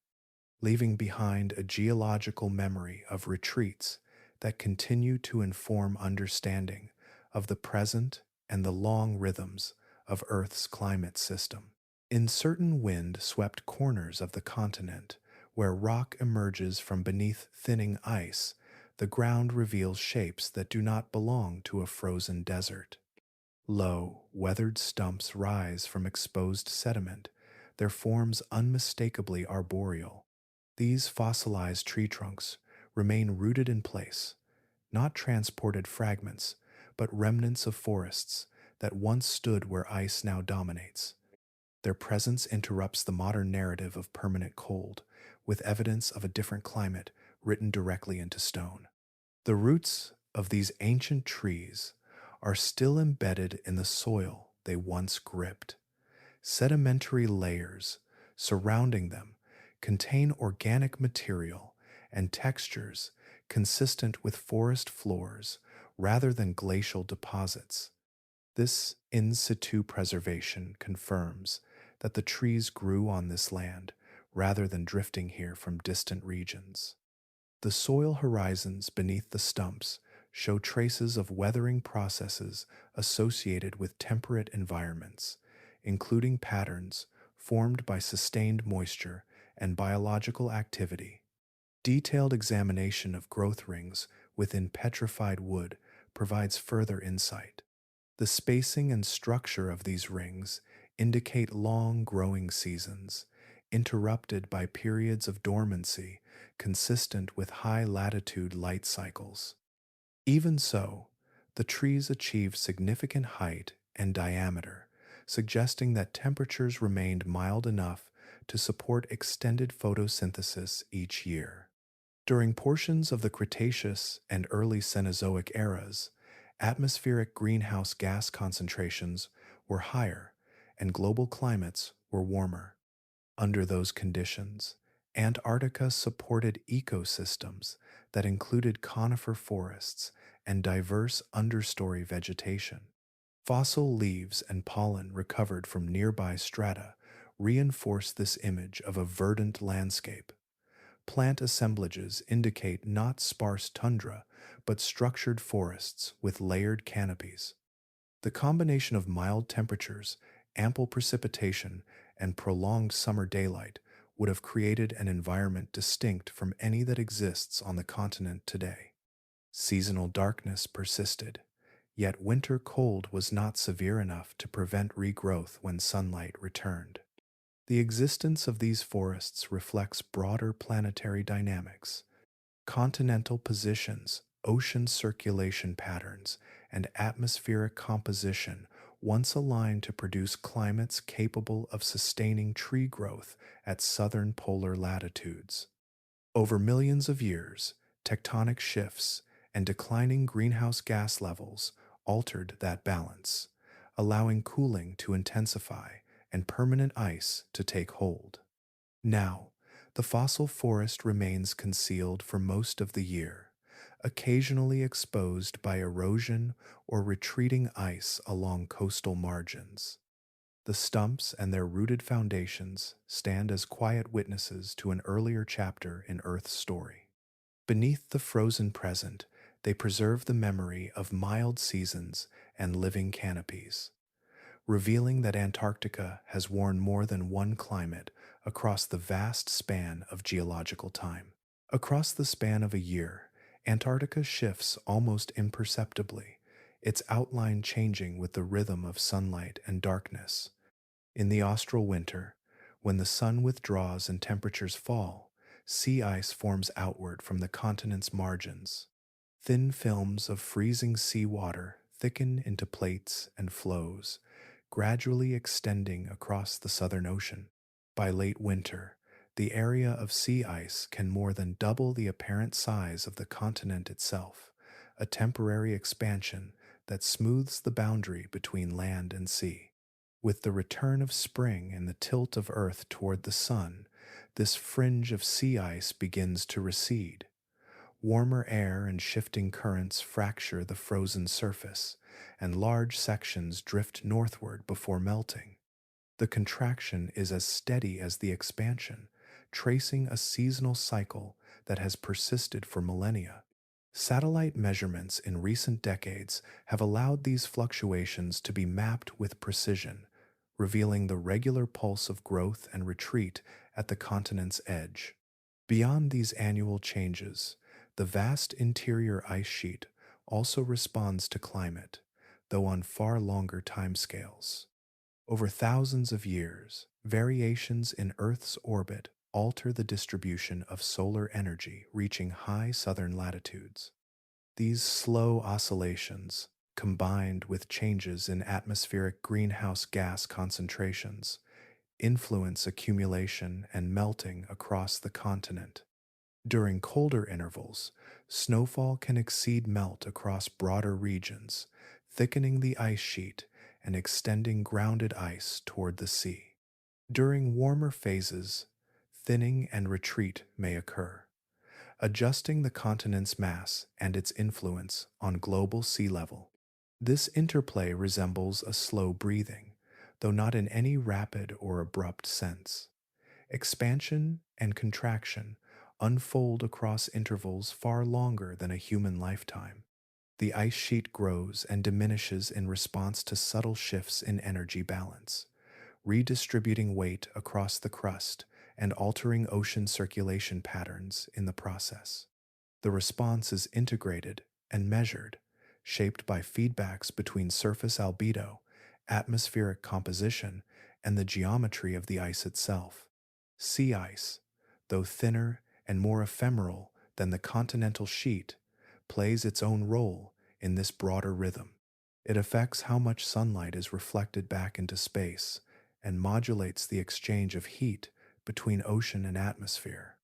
leaving behind a geological memory of retreats that continue to inform understanding of the present and the long rhythms of Earth's climate system. In certain wind-swept corners of the continent, where rock emerges from beneath thinning ice, the ground reveals shapes that do not belong to a frozen desert. Low, weathered stumps rise from exposed sediment, their forms unmistakably arboreal. These fossilized tree trunks remain rooted in place, not transported fragments, but remnants of forests that once stood where ice now dominates. Their presence interrupts the modern narrative of permanent cold, with evidence of a different climate written directly into stone. The roots of these ancient trees are still embedded in the soil they once gripped. Sedimentary layers surrounding them contain organic material and textures consistent with forest floors rather than glacial deposits. This in situ preservation confirms that the trees grew on this land rather than drifting here from distant regions. The soil horizons beneath the stumps show traces of weathering processes associated with temperate environments, including patterns formed by sustained moisture and biological activity. Detailed examination of growth rings within petrified wood provides further insight. The spacing and structure of these rings indicate long growing seasons, interrupted by periods of dormancy consistent with high latitude light cycles. Even so, the trees achieve significant height and diameter, suggesting that temperatures remained mild enough to support extended photosynthesis each year. During portions of the Cretaceous and early Cenozoic eras, atmospheric greenhouse gas concentrations were higher and global climates were warmer. Under those conditions, Antarctica supported ecosystems that included conifer forests and diverse understory vegetation. Fossil leaves and pollen recovered from nearby strata reinforce this image of a verdant landscape. Plant assemblages indicate not sparse tundra, but structured forests with layered canopies. The combination of mild temperatures, ample precipitation, and prolonged summer daylight would have created an environment distinct from any that exists on the continent today. Seasonal darkness persisted, yet winter cold was not severe enough to prevent regrowth when sunlight returned. The existence of these forests reflects broader planetary dynamics. Continental positions, ocean circulation patterns, and atmospheric composition once aligned to produce climates capable of sustaining tree growth at southern polar latitudes. Over millions of years, tectonic shifts and declining greenhouse gas levels altered that balance, allowing cooling to intensify and permanent ice to take hold. Now, the fossil forest remains concealed for most of the year, occasionally exposed by erosion or retreating ice along coastal margins. The stumps and their rooted foundations stand as quiet witnesses to an earlier chapter in Earth's story. Beneath the frozen present, they preserve the memory of mild seasons and living canopies, revealing that Antarctica has worn more than one climate across the vast span of geological time. Across the span of a year, Antarctica shifts almost imperceptibly, its outline changing with the rhythm of sunlight and darkness. In the austral winter, when the sun withdraws and temperatures fall, sea ice forms outward from the continent's margins. Thin films of freezing seawater thicken into plates and flows, gradually extending across the Southern Ocean. By late winter, the area of sea ice can more than double the apparent size of the continent itself, a temporary expansion that smooths the boundary between land and sea. With the return of spring and the tilt of Earth toward the sun, this fringe of sea ice begins to recede. Warmer air and shifting currents fracture the frozen surface, and large sections drift northward before melting. The contraction is as steady as the expansion, tracing a seasonal cycle that has persisted for millennia. Satellite measurements in recent decades have allowed these fluctuations to be mapped with precision, revealing the regular pulse of growth and retreat at the continent's edge. Beyond these annual changes, the vast interior ice sheet also responds to climate, though on far longer timescales. Over thousands of years, variations in Earth's orbit alter the distribution of solar energy reaching high southern latitudes. These slow oscillations, combined with changes in atmospheric greenhouse gas concentrations, influence accumulation and melting across the continent. During colder intervals, snowfall can exceed melt across broader regions, thickening the ice sheet and extending grounded ice toward the sea. During warmer phases, thinning and retreat may occur, adjusting the continent's mass and its influence on global sea level. This interplay resembles a slow breathing, though not in any rapid or abrupt sense. Expansion and contraction unfold across intervals far longer than a human lifetime. The ice sheet grows and diminishes in response to subtle shifts in energy balance, redistributing weight across the crust and altering ocean circulation patterns in the process. The response is integrated and measured, shaped by feedbacks between surface albedo, atmospheric composition, and the geometry of the ice itself. Sea ice, though thinner and more ephemeral than the continental sheet, plays its own role in this broader rhythm. It affects how much sunlight is reflected back into space and modulates the exchange of heat between ocean and atmosphere.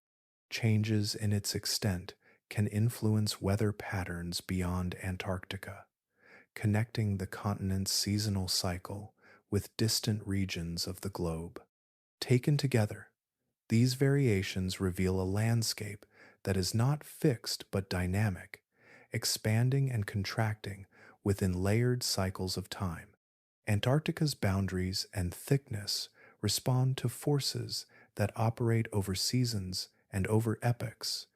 Changes in its extent can influence weather patterns beyond Antarctica, connecting the continent's seasonal cycle with distant regions of the globe. Taken together, these variations reveal a landscape that is not fixed but dynamic, expanding and contracting within layered cycles of time. Antarctica's boundaries and thickness respond to forces that operate over seasons and over epochs,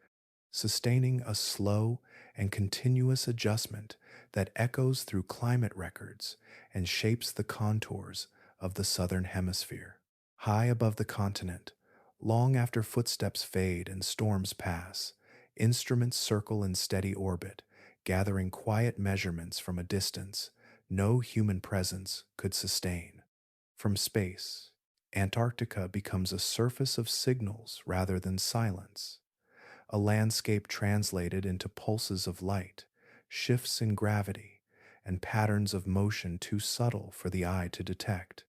sustaining a slow and continuous adjustment that echoes through climate records and shapes the contours of the southern hemisphere. High above the continent, long after footsteps fade and storms pass, instruments circle in steady orbit, gathering quiet measurements from a distance no human presence could sustain. From space, Antarctica becomes a surface of signals rather than silence, a landscape translated into pulses of light, shifts in gravity, and patterns of motion too subtle for the eye to detect.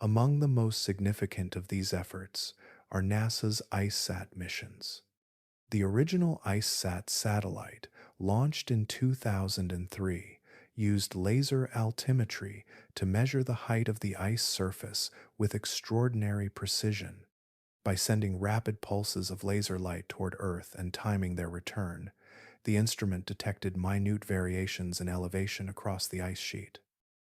Among the most significant of these efforts are NASA's IceSat missions. The original IceSat satellite, launched in 2003, used laser altimetry to measure the height of the ice surface with extraordinary precision. By sending rapid pulses of laser light toward Earth and timing their return, the instrument detected minute variations in elevation across the ice sheet.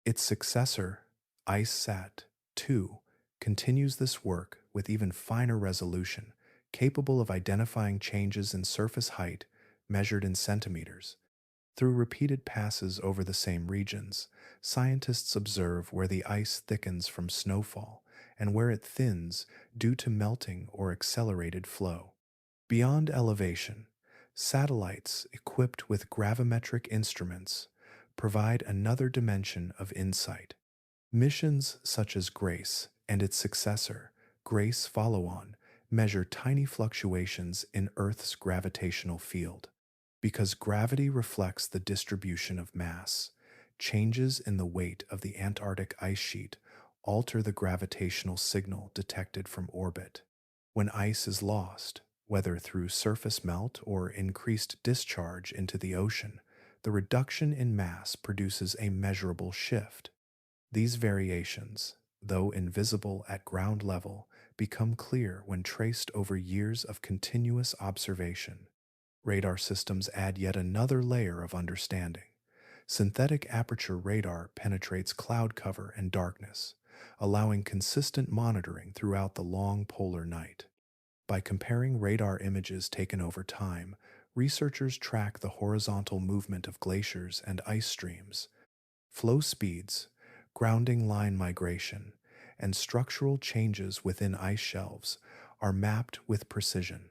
Its successor, IceSat 2, continues this work with even finer resolution, capable of identifying changes in surface height measured in centimeters. Through repeated passes over the same regions, scientists observe where the ice thickens from snowfall and where it thins due to melting or accelerated flow. Beyond elevation, satellites equipped with gravimetric instruments provide another dimension of insight. Missions such as GRACE and its successor, GRACE Follow-On, measure tiny fluctuations in Earth's gravitational field. Because gravity reflects the distribution of mass, changes in the weight of the Antarctic ice sheet alter the gravitational signal detected from orbit. When ice is lost, whether through surface melt or increased discharge into the ocean, the reduction in mass produces a measurable shift. These variations, though invisible at ground level, become clear when traced over years of continuous observation. Radar systems add yet another layer of understanding. Synthetic aperture radar penetrates cloud cover and darkness, allowing consistent monitoring throughout the long polar night. By comparing radar images taken over time, researchers track the horizontal movement of glaciers and ice streams, flow speeds, grounding line migration, and structural changes within ice shelves are mapped with precision.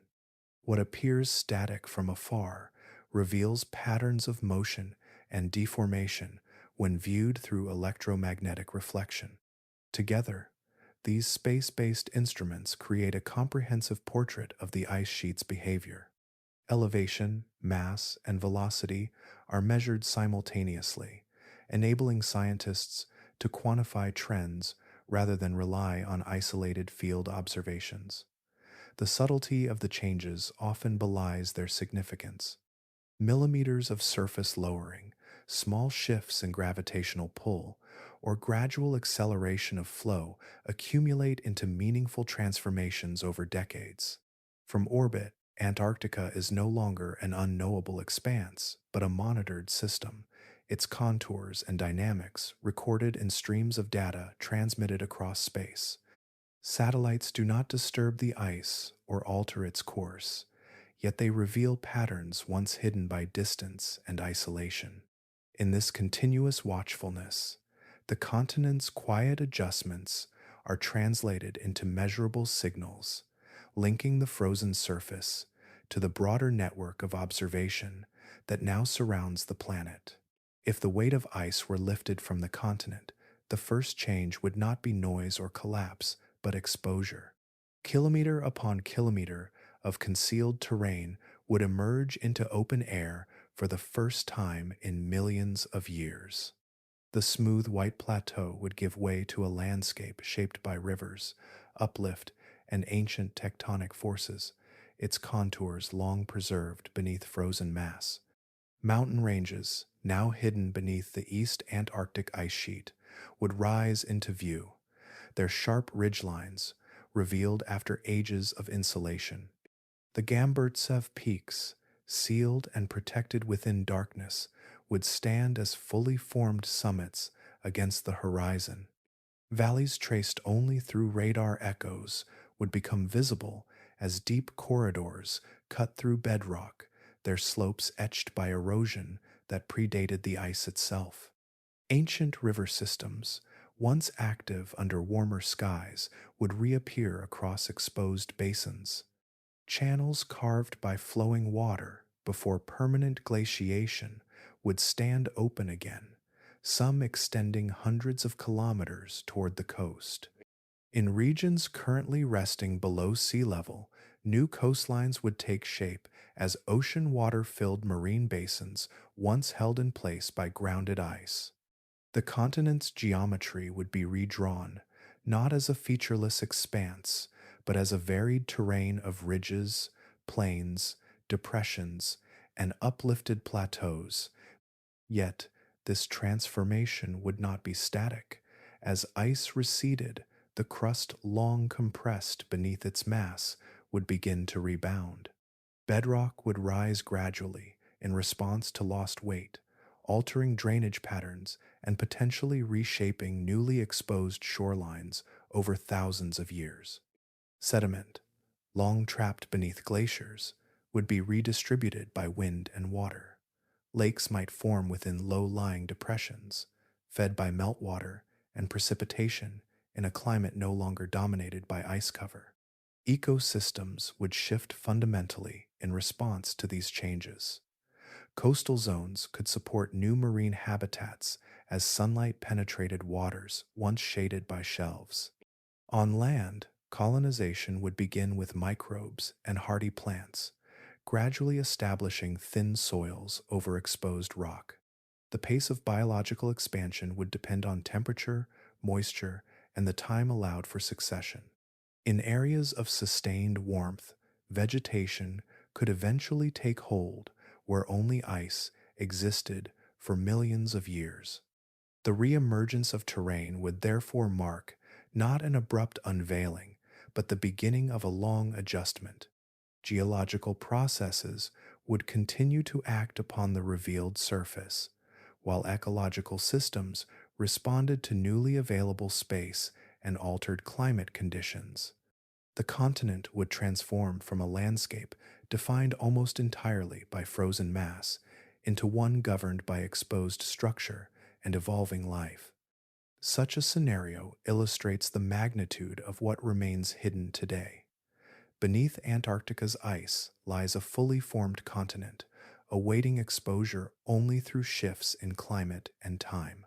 What appears static from afar reveals patterns of motion and deformation when viewed through electromagnetic reflection. Together, these space-based instruments create a comprehensive portrait of the ice sheet's behavior. Elevation, mass, and velocity are measured simultaneously, enabling scientists to quantify trends rather than rely on isolated field observations. The subtlety of the changes often belies their significance. Millimeters of surface lowering, small shifts in gravitational pull, or gradual acceleration of flow accumulate into meaningful transformations over decades. From orbit, Antarctica is no longer an unknowable expanse, but a monitored system, its contours and dynamics recorded in streams of data transmitted across space. Satellites do not disturb the ice or alter its course, yet they reveal patterns once hidden by distance and isolation. In this continuous watchfulness, the continent's quiet adjustments are translated into measurable signals, linking the frozen surface to the broader network of observation that now surrounds the planet. If the weight of ice were lifted from the continent, the first change would not be noise or collapse, but exposure. Kilometer upon kilometer of concealed terrain would emerge into open air for the first time in millions of years. The smooth white plateau would give way to a landscape shaped by rivers, uplift, and ancient tectonic forces, its contours long preserved beneath frozen mass. Mountain ranges, now hidden beneath the East Antarctic Ice Sheet, would rise into view, their sharp ridgelines revealed after ages of insulation. The Gamburtsev peaks, sealed and protected within darkness, would stand as fully formed summits against the horizon. Valleys traced only through radar echoes would become visible as deep corridors cut through bedrock, their slopes etched by erosion that predated the ice itself. Ancient river systems, once active under warmer skies, would reappear across exposed basins. Channels carved by flowing water before permanent glaciation would stand open again, some extending hundreds of kilometers toward the coast. In regions currently resting below sea level, new coastlines would take shape as ocean water filled marine basins once held in place by grounded ice. The continent's geometry would be redrawn, not as a featureless expanse, but as a varied terrain of ridges, plains, depressions, and uplifted plateaus. Yet, this transformation would not be static. As ice receded, the crust long compressed beneath its mass would begin to rebound. Bedrock would rise gradually in response to lost weight, altering drainage patterns and potentially reshaping newly exposed shorelines over thousands of years. Sediment, long trapped beneath glaciers, would be redistributed by wind and water. Lakes might form within low-lying depressions, fed by meltwater and precipitation in a climate no longer dominated by ice cover. Ecosystems would shift fundamentally in response to these changes. Coastal zones could support new marine habitats as sunlight penetrated waters once shaded by shelves. On land, colonization would begin with microbes and hardy plants, gradually establishing thin soils over exposed rock. The pace of biological expansion would depend on temperature, moisture, and the time allowed for succession. In areas of sustained warmth, vegetation could eventually take hold where only ice existed for millions of years. The reemergence of terrain would therefore mark not an abrupt unveiling, but the beginning of a long adjustment. Geological processes would continue to act upon the revealed surface, while ecological systems responded to newly available space and altered climate conditions. The continent would transform from a landscape defined almost entirely by frozen mass into one governed by exposed structure and evolving life. Such a scenario illustrates the magnitude of what remains hidden today. Beneath Antarctica's ice lies a fully formed continent, awaiting exposure only through shifts in climate and time.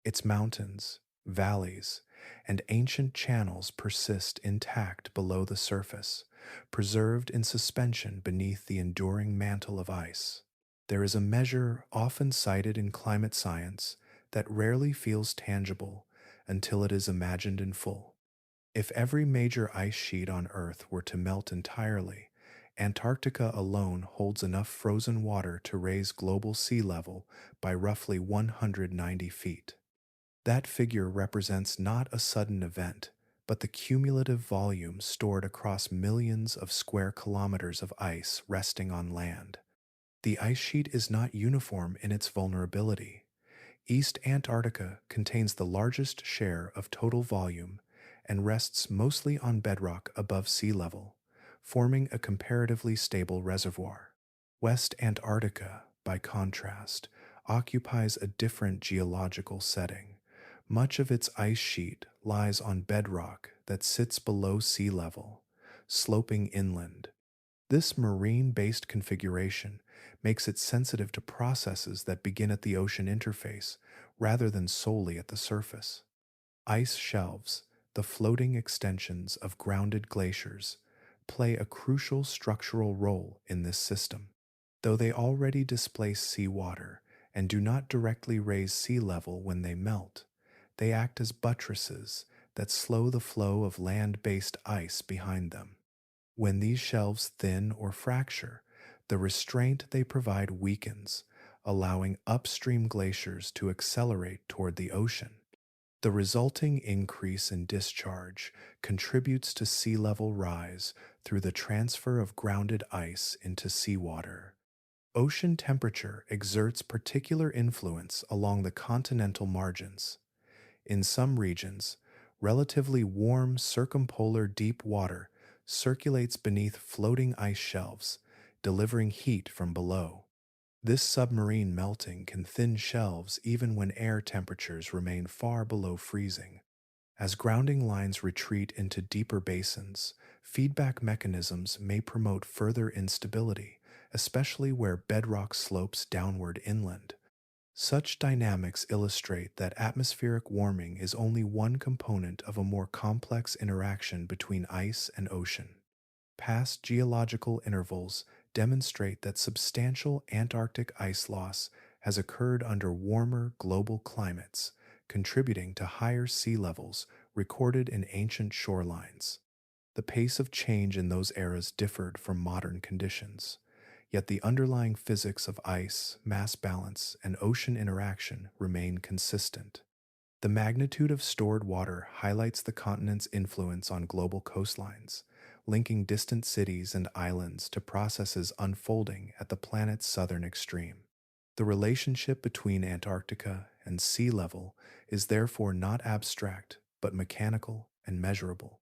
Its mountains, valleys, and ancient channels persist intact below the surface, preserved in suspension beneath the enduring mantle of ice. There is a measure often cited in climate science that rarely feels tangible until it is imagined in full. If every major ice sheet on Earth were to melt entirely, Antarctica alone holds enough frozen water to raise global sea level by roughly 190 feet. That figure represents not a sudden event, but the cumulative volume stored across millions of square kilometers of ice resting on land. The ice sheet is not uniform in its vulnerability. East Antarctica contains the largest share of total volume and rests mostly on bedrock above sea level, forming a comparatively stable reservoir. West Antarctica, by contrast, occupies a different geological setting. Much of its ice sheet lies on bedrock that sits below sea level, sloping inland. This marine-based configuration makes it sensitive to processes that begin at the ocean interface rather than solely at the surface. Ice shelves, the floating extensions of grounded glaciers, play a crucial structural role in this system. Though they already displace seawater and do not directly raise sea level when they melt, they act as buttresses that slow the flow of land-based ice behind them. When these shelves thin or fracture, the restraint they provide weakens, allowing upstream glaciers to accelerate toward the ocean. The resulting increase in discharge contributes to sea level rise through the transfer of grounded ice into seawater. Ocean temperature exerts particular influence along the continental margins. In some regions, relatively warm circumpolar deep water circulates beneath floating ice shelves, delivering heat from below. This submarine melting can thin shelves even when air temperatures remain far below freezing. As grounding lines retreat into deeper basins, feedback mechanisms may promote further instability, especially where bedrock slopes downward inland. Such dynamics illustrate that atmospheric warming is only one component of a more complex interaction between ice and ocean. Past geological intervals demonstrate that substantial Antarctic ice loss has occurred under warmer global climates, contributing to higher sea levels recorded in ancient shorelines. The pace of change in those eras differed from modern conditions, yet the underlying physics of ice, mass balance, and ocean interaction remain consistent. The magnitude of stored water highlights the continent's influence on global coastlines, linking distant cities and islands to processes unfolding at the planet's southern extreme. The relationship between Antarctica and sea level is therefore not abstract, but mechanical and measurable.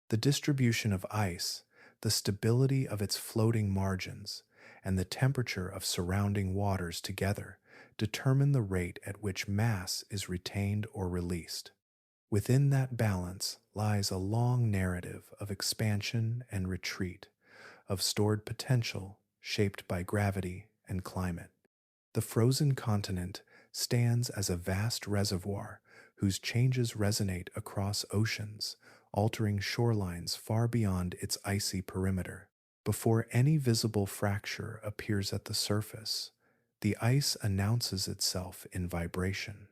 The distribution of ice, the stability of its floating margins, and the temperature of surrounding waters together determine the rate at which mass is retained or released. Within that balance lies a long narrative of expansion and retreat, of stored potential shaped by gravity and climate. The frozen continent stands as a vast reservoir whose changes resonate across oceans, altering shorelines far beyond its icy perimeter. Before any visible fracture appears at the surface, the ice announces itself in vibration.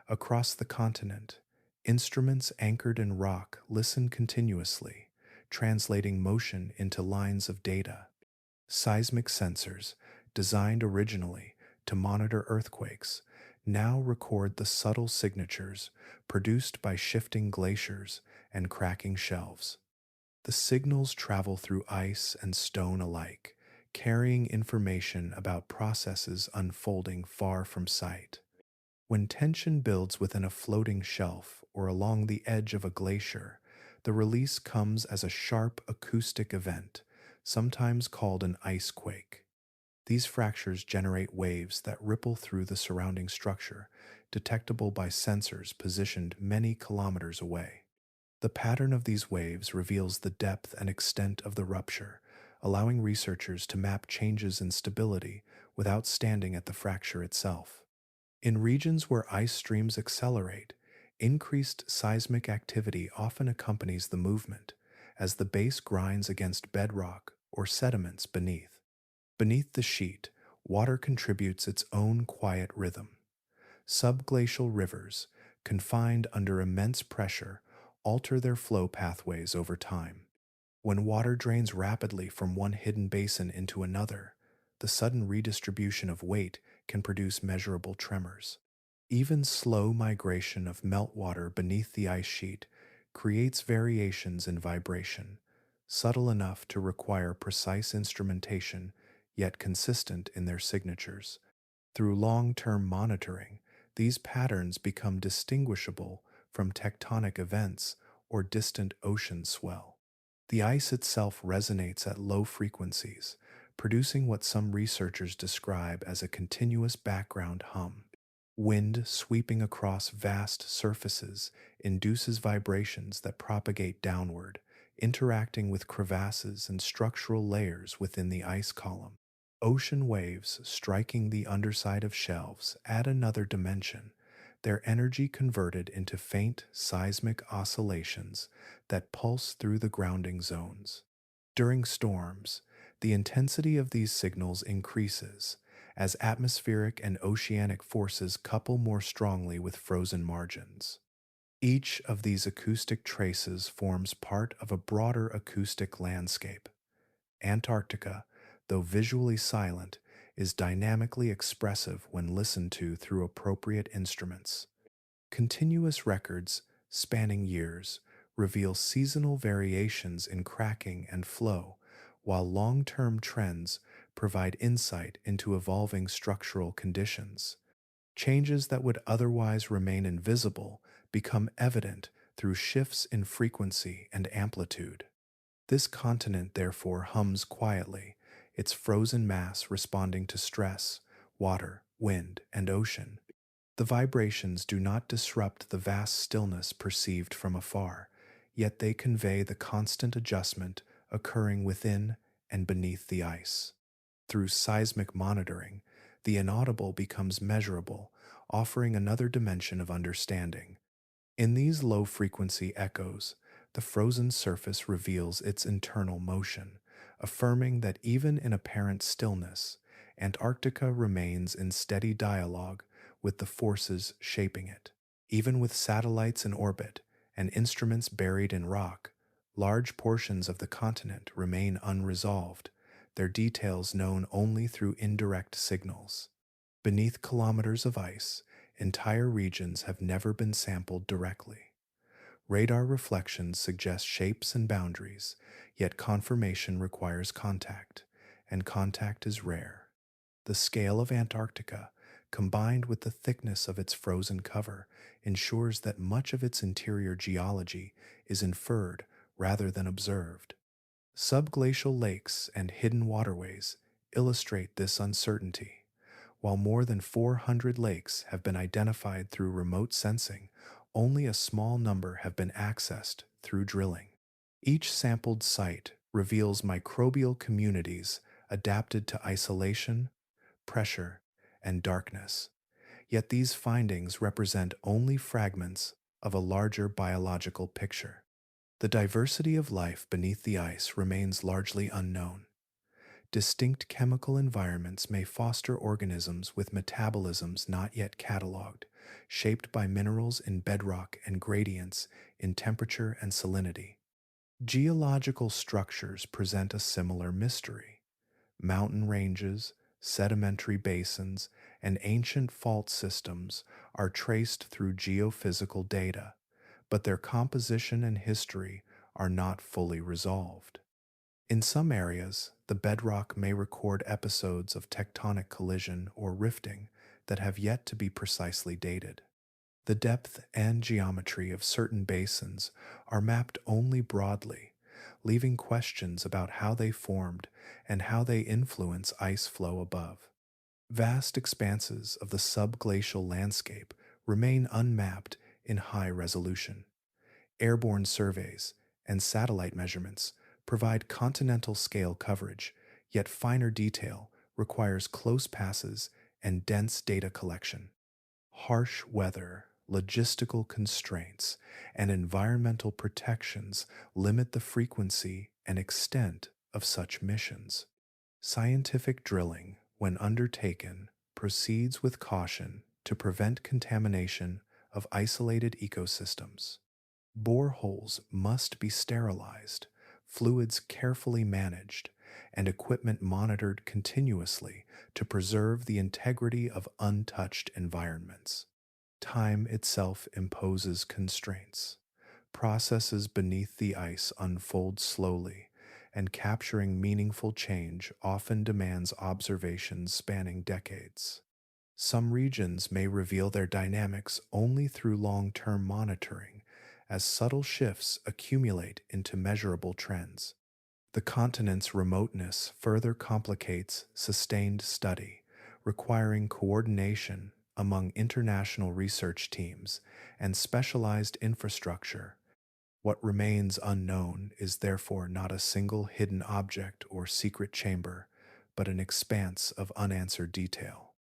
Across the continent, instruments anchored in rock listen continuously, translating motion into lines of data. Seismic sensors, designed originally to monitor earthquakes, now record the subtle signatures produced by shifting glaciers and cracking shelves. The signals travel through ice and stone alike, carrying information about processes unfolding far from sight. When tension builds within a floating shelf or along the edge of a glacier, the release comes as a sharp acoustic event, sometimes called an ice quake. These fractures generate waves that ripple through the surrounding structure, detectable by sensors positioned many kilometers away. The pattern of these waves reveals the depth and extent of the rupture, allowing researchers to map changes in stability without standing at the fracture itself. In regions where ice streams accelerate, increased seismic activity often accompanies the movement, as the base grinds against bedrock or sediments beneath. Beneath the sheet, water contributes its own quiet rhythm. Subglacial rivers, confined under immense pressure, alter their flow pathways over time. When water drains rapidly from one hidden basin into another, the sudden redistribution of weight can produce measurable tremors. Even slow migration of meltwater beneath the ice sheet creates variations in vibration, subtle enough to require precise instrumentation, yet consistent in their signatures. Through long-term monitoring, these patterns become distinguishable from tectonic events or distant ocean swell. The ice itself resonates at low frequencies, producing what some researchers describe as a continuous background hum. Wind sweeping across vast surfaces induces vibrations that propagate downward, interacting with crevasses and structural layers within the ice column. Ocean waves striking the underside of shelves add another dimension, their energy converted into faint seismic oscillations that pulse through the grounding zones. During storms, the intensity of these signals increases as atmospheric and oceanic forces couple more strongly with frozen margins. Each of these acoustic traces forms part of a broader acoustic landscape. Antarctica, though visually silent, is dynamically expressive when listened to through appropriate instruments. Continuous records, spanning years, reveal seasonal variations in cracking and flow, while long-term trends provide insight into evolving structural conditions. Changes that would otherwise remain invisible become evident through shifts in frequency and amplitude. This continent therefore hums quietly, its frozen mass responding to stress, water, wind, and ocean. The vibrations do not disrupt the vast stillness perceived from afar, yet they convey the constant adjustment occurring within and beneath the ice. Through seismic monitoring, the inaudible becomes measurable, offering another dimension of understanding. In these low frequency echoes, the frozen surface reveals its internal motion, affirming that even in apparent stillness, Antarctica remains in steady dialogue with the forces shaping it. Even with satellites in orbit and instruments buried in rock, large portions of the continent remain unresolved, their details known only through indirect signals. Beneath kilometers of ice, entire regions have never been sampled directly. Radar reflections suggest shapes and boundaries, yet confirmation requires contact, and contact is rare. The scale of Antarctica, combined with the thickness of its frozen cover, ensures that much of its interior geology is inferred rather than observed. Subglacial lakes and hidden waterways illustrate this uncertainty. While more than 400 lakes have been identified through remote sensing, only a small number have been accessed through drilling. Each sampled site reveals microbial communities adapted to isolation, pressure, and darkness. Yet these findings represent only fragments of a larger biological picture. The diversity of life beneath the ice remains largely unknown. Distinct chemical environments may foster organisms with metabolisms not yet cataloged, shaped by minerals in bedrock and gradients in temperature and salinity. Geological structures present a similar mystery. Mountain ranges, sedimentary basins, and ancient fault systems are traced through geophysical data, but their composition and history are not fully resolved. In some areas, the bedrock may record episodes of tectonic collision or rifting that have yet to be precisely dated. The depth and geometry of certain basins are mapped only broadly, leaving questions about how they formed and how they influence ice flow above. Vast expanses of the subglacial landscape remain unmapped in high resolution. Airborne surveys and satellite measurements provide continental scale coverage, yet finer detail requires close passes and dense data collection. Harsh weather, logistical constraints, and environmental protections limit the frequency and extent of such missions. Scientific drilling, when undertaken, proceeds with caution to prevent contamination of isolated ecosystems. Boreholes must be sterilized, fluids carefully managed, and equipment monitored continuously to preserve the integrity of untouched environments. Time itself imposes constraints. Processes beneath the ice unfold slowly, and capturing meaningful change often demands observations spanning decades. Some regions may reveal their dynamics only through long-term monitoring, as subtle shifts accumulate into measurable trends. The continent's remoteness further complicates sustained study, requiring coordination among international research teams and specialized infrastructure. What remains unknown is therefore not a single hidden object or secret chamber, but an expanse of unanswered detail.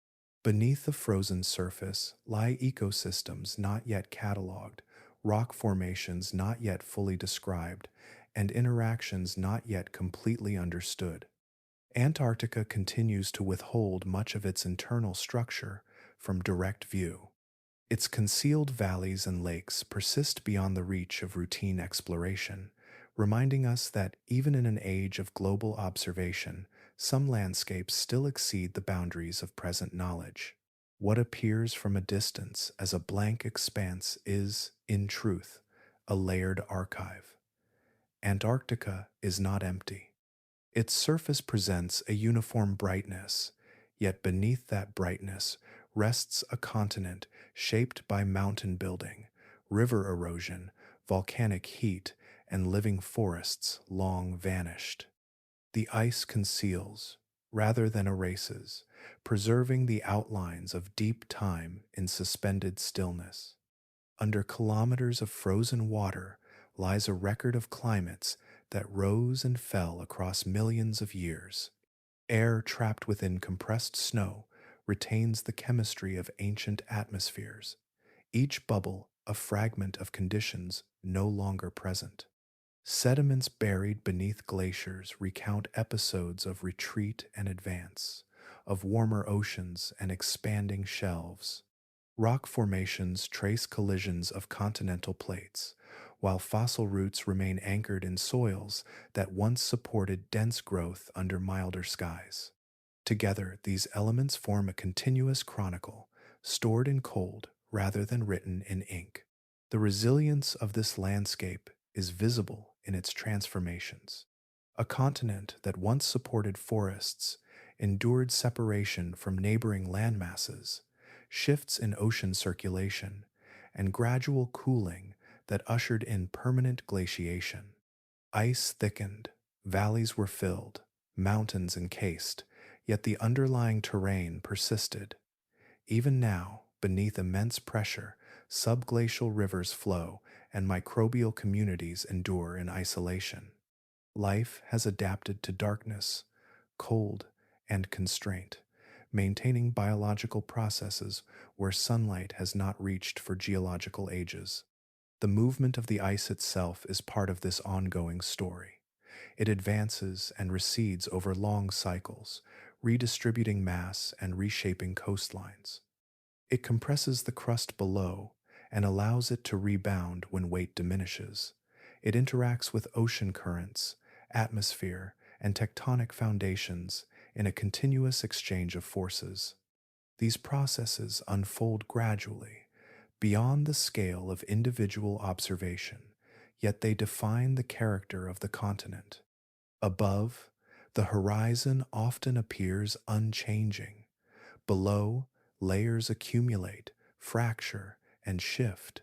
Beneath the frozen surface lie ecosystems not yet cataloged, rock formations not yet fully described, and interactions not yet completely understood. Antarctica continues to withhold much of its internal structure from direct view. Its concealed valleys and lakes persist beyond the reach of routine exploration, reminding us that even in an age of global observation, some landscapes still exceed the boundaries of present knowledge. What appears from a distance as a blank expanse is, in truth, a layered archive. Antarctica is not empty. Its surface presents a uniform brightness, yet beneath that brightness rests a continent shaped by mountain building, river erosion, volcanic heat, and living forests long vanished. The ice conceals, rather than erases, preserving the outlines of deep time in suspended stillness. Under kilometers of frozen water lies a record of climates that rose and fell across millions of years. Air trapped within compressed snow retains the chemistry of ancient atmospheres, each bubble a fragment of conditions no longer present. Sediments buried beneath glaciers recount episodes of retreat and advance, of warmer oceans and expanding shelves. Rock formations trace collisions of continental plates, while fossil roots remain anchored in soils that once supported dense growth under milder skies. Together, these elements form a continuous chronicle, stored in cold rather than written in ink. The resilience of this landscape is visible in its transformations. A continent that once supported forests endured separation from neighboring landmasses, shifts in ocean circulation, and gradual cooling that ushered in permanent glaciation. Ice thickened, valleys were filled, mountains encased, yet the underlying terrain persisted. Even now, beneath immense pressure, subglacial rivers flow and microbial communities endure in isolation. Life has adapted to darkness, cold, and constraint, maintaining biological processes where sunlight has not reached for geological ages. The movement of the ice itself is part of this ongoing story. It advances and recedes over long cycles, redistributing mass and reshaping coastlines. It compresses the crust below and allows it to rebound when weight diminishes. It interacts with ocean currents, atmosphere, and tectonic foundations in a continuous exchange of forces. These processes unfold gradually, beyond the scale of individual observation, yet they define the character of the continent. Above, the horizon often appears unchanging. Below, layers accumulate, fracture, and shift.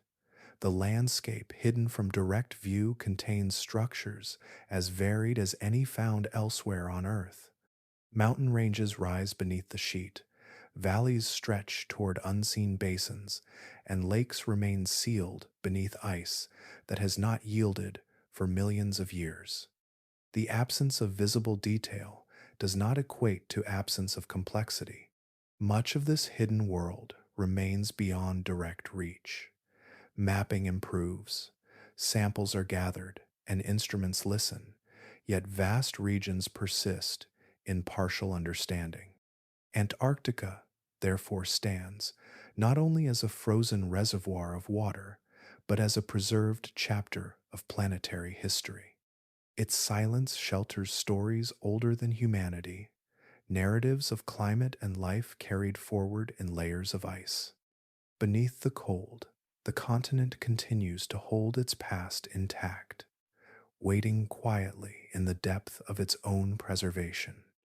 The landscape hidden from direct view contains structures as varied as any found elsewhere on Earth. Mountain ranges rise beneath the sheet, valleys stretch toward unseen basins, and lakes remain sealed beneath ice that has not yielded for millions of years. The absence of visible detail does not equate to absence of complexity. Much of this hidden world remains beyond direct reach. Mapping improves, samples are gathered, and instruments listen, yet vast regions persist in partial understanding. Antarctica, therefore, stands not only as a frozen reservoir of water, but as a preserved chapter of planetary history. Its silence shelters stories older than humanity, narratives of climate and life carried forward in layers of ice. Beneath the cold, the continent continues to hold its past intact, waiting quietly in the depth of its own preservation.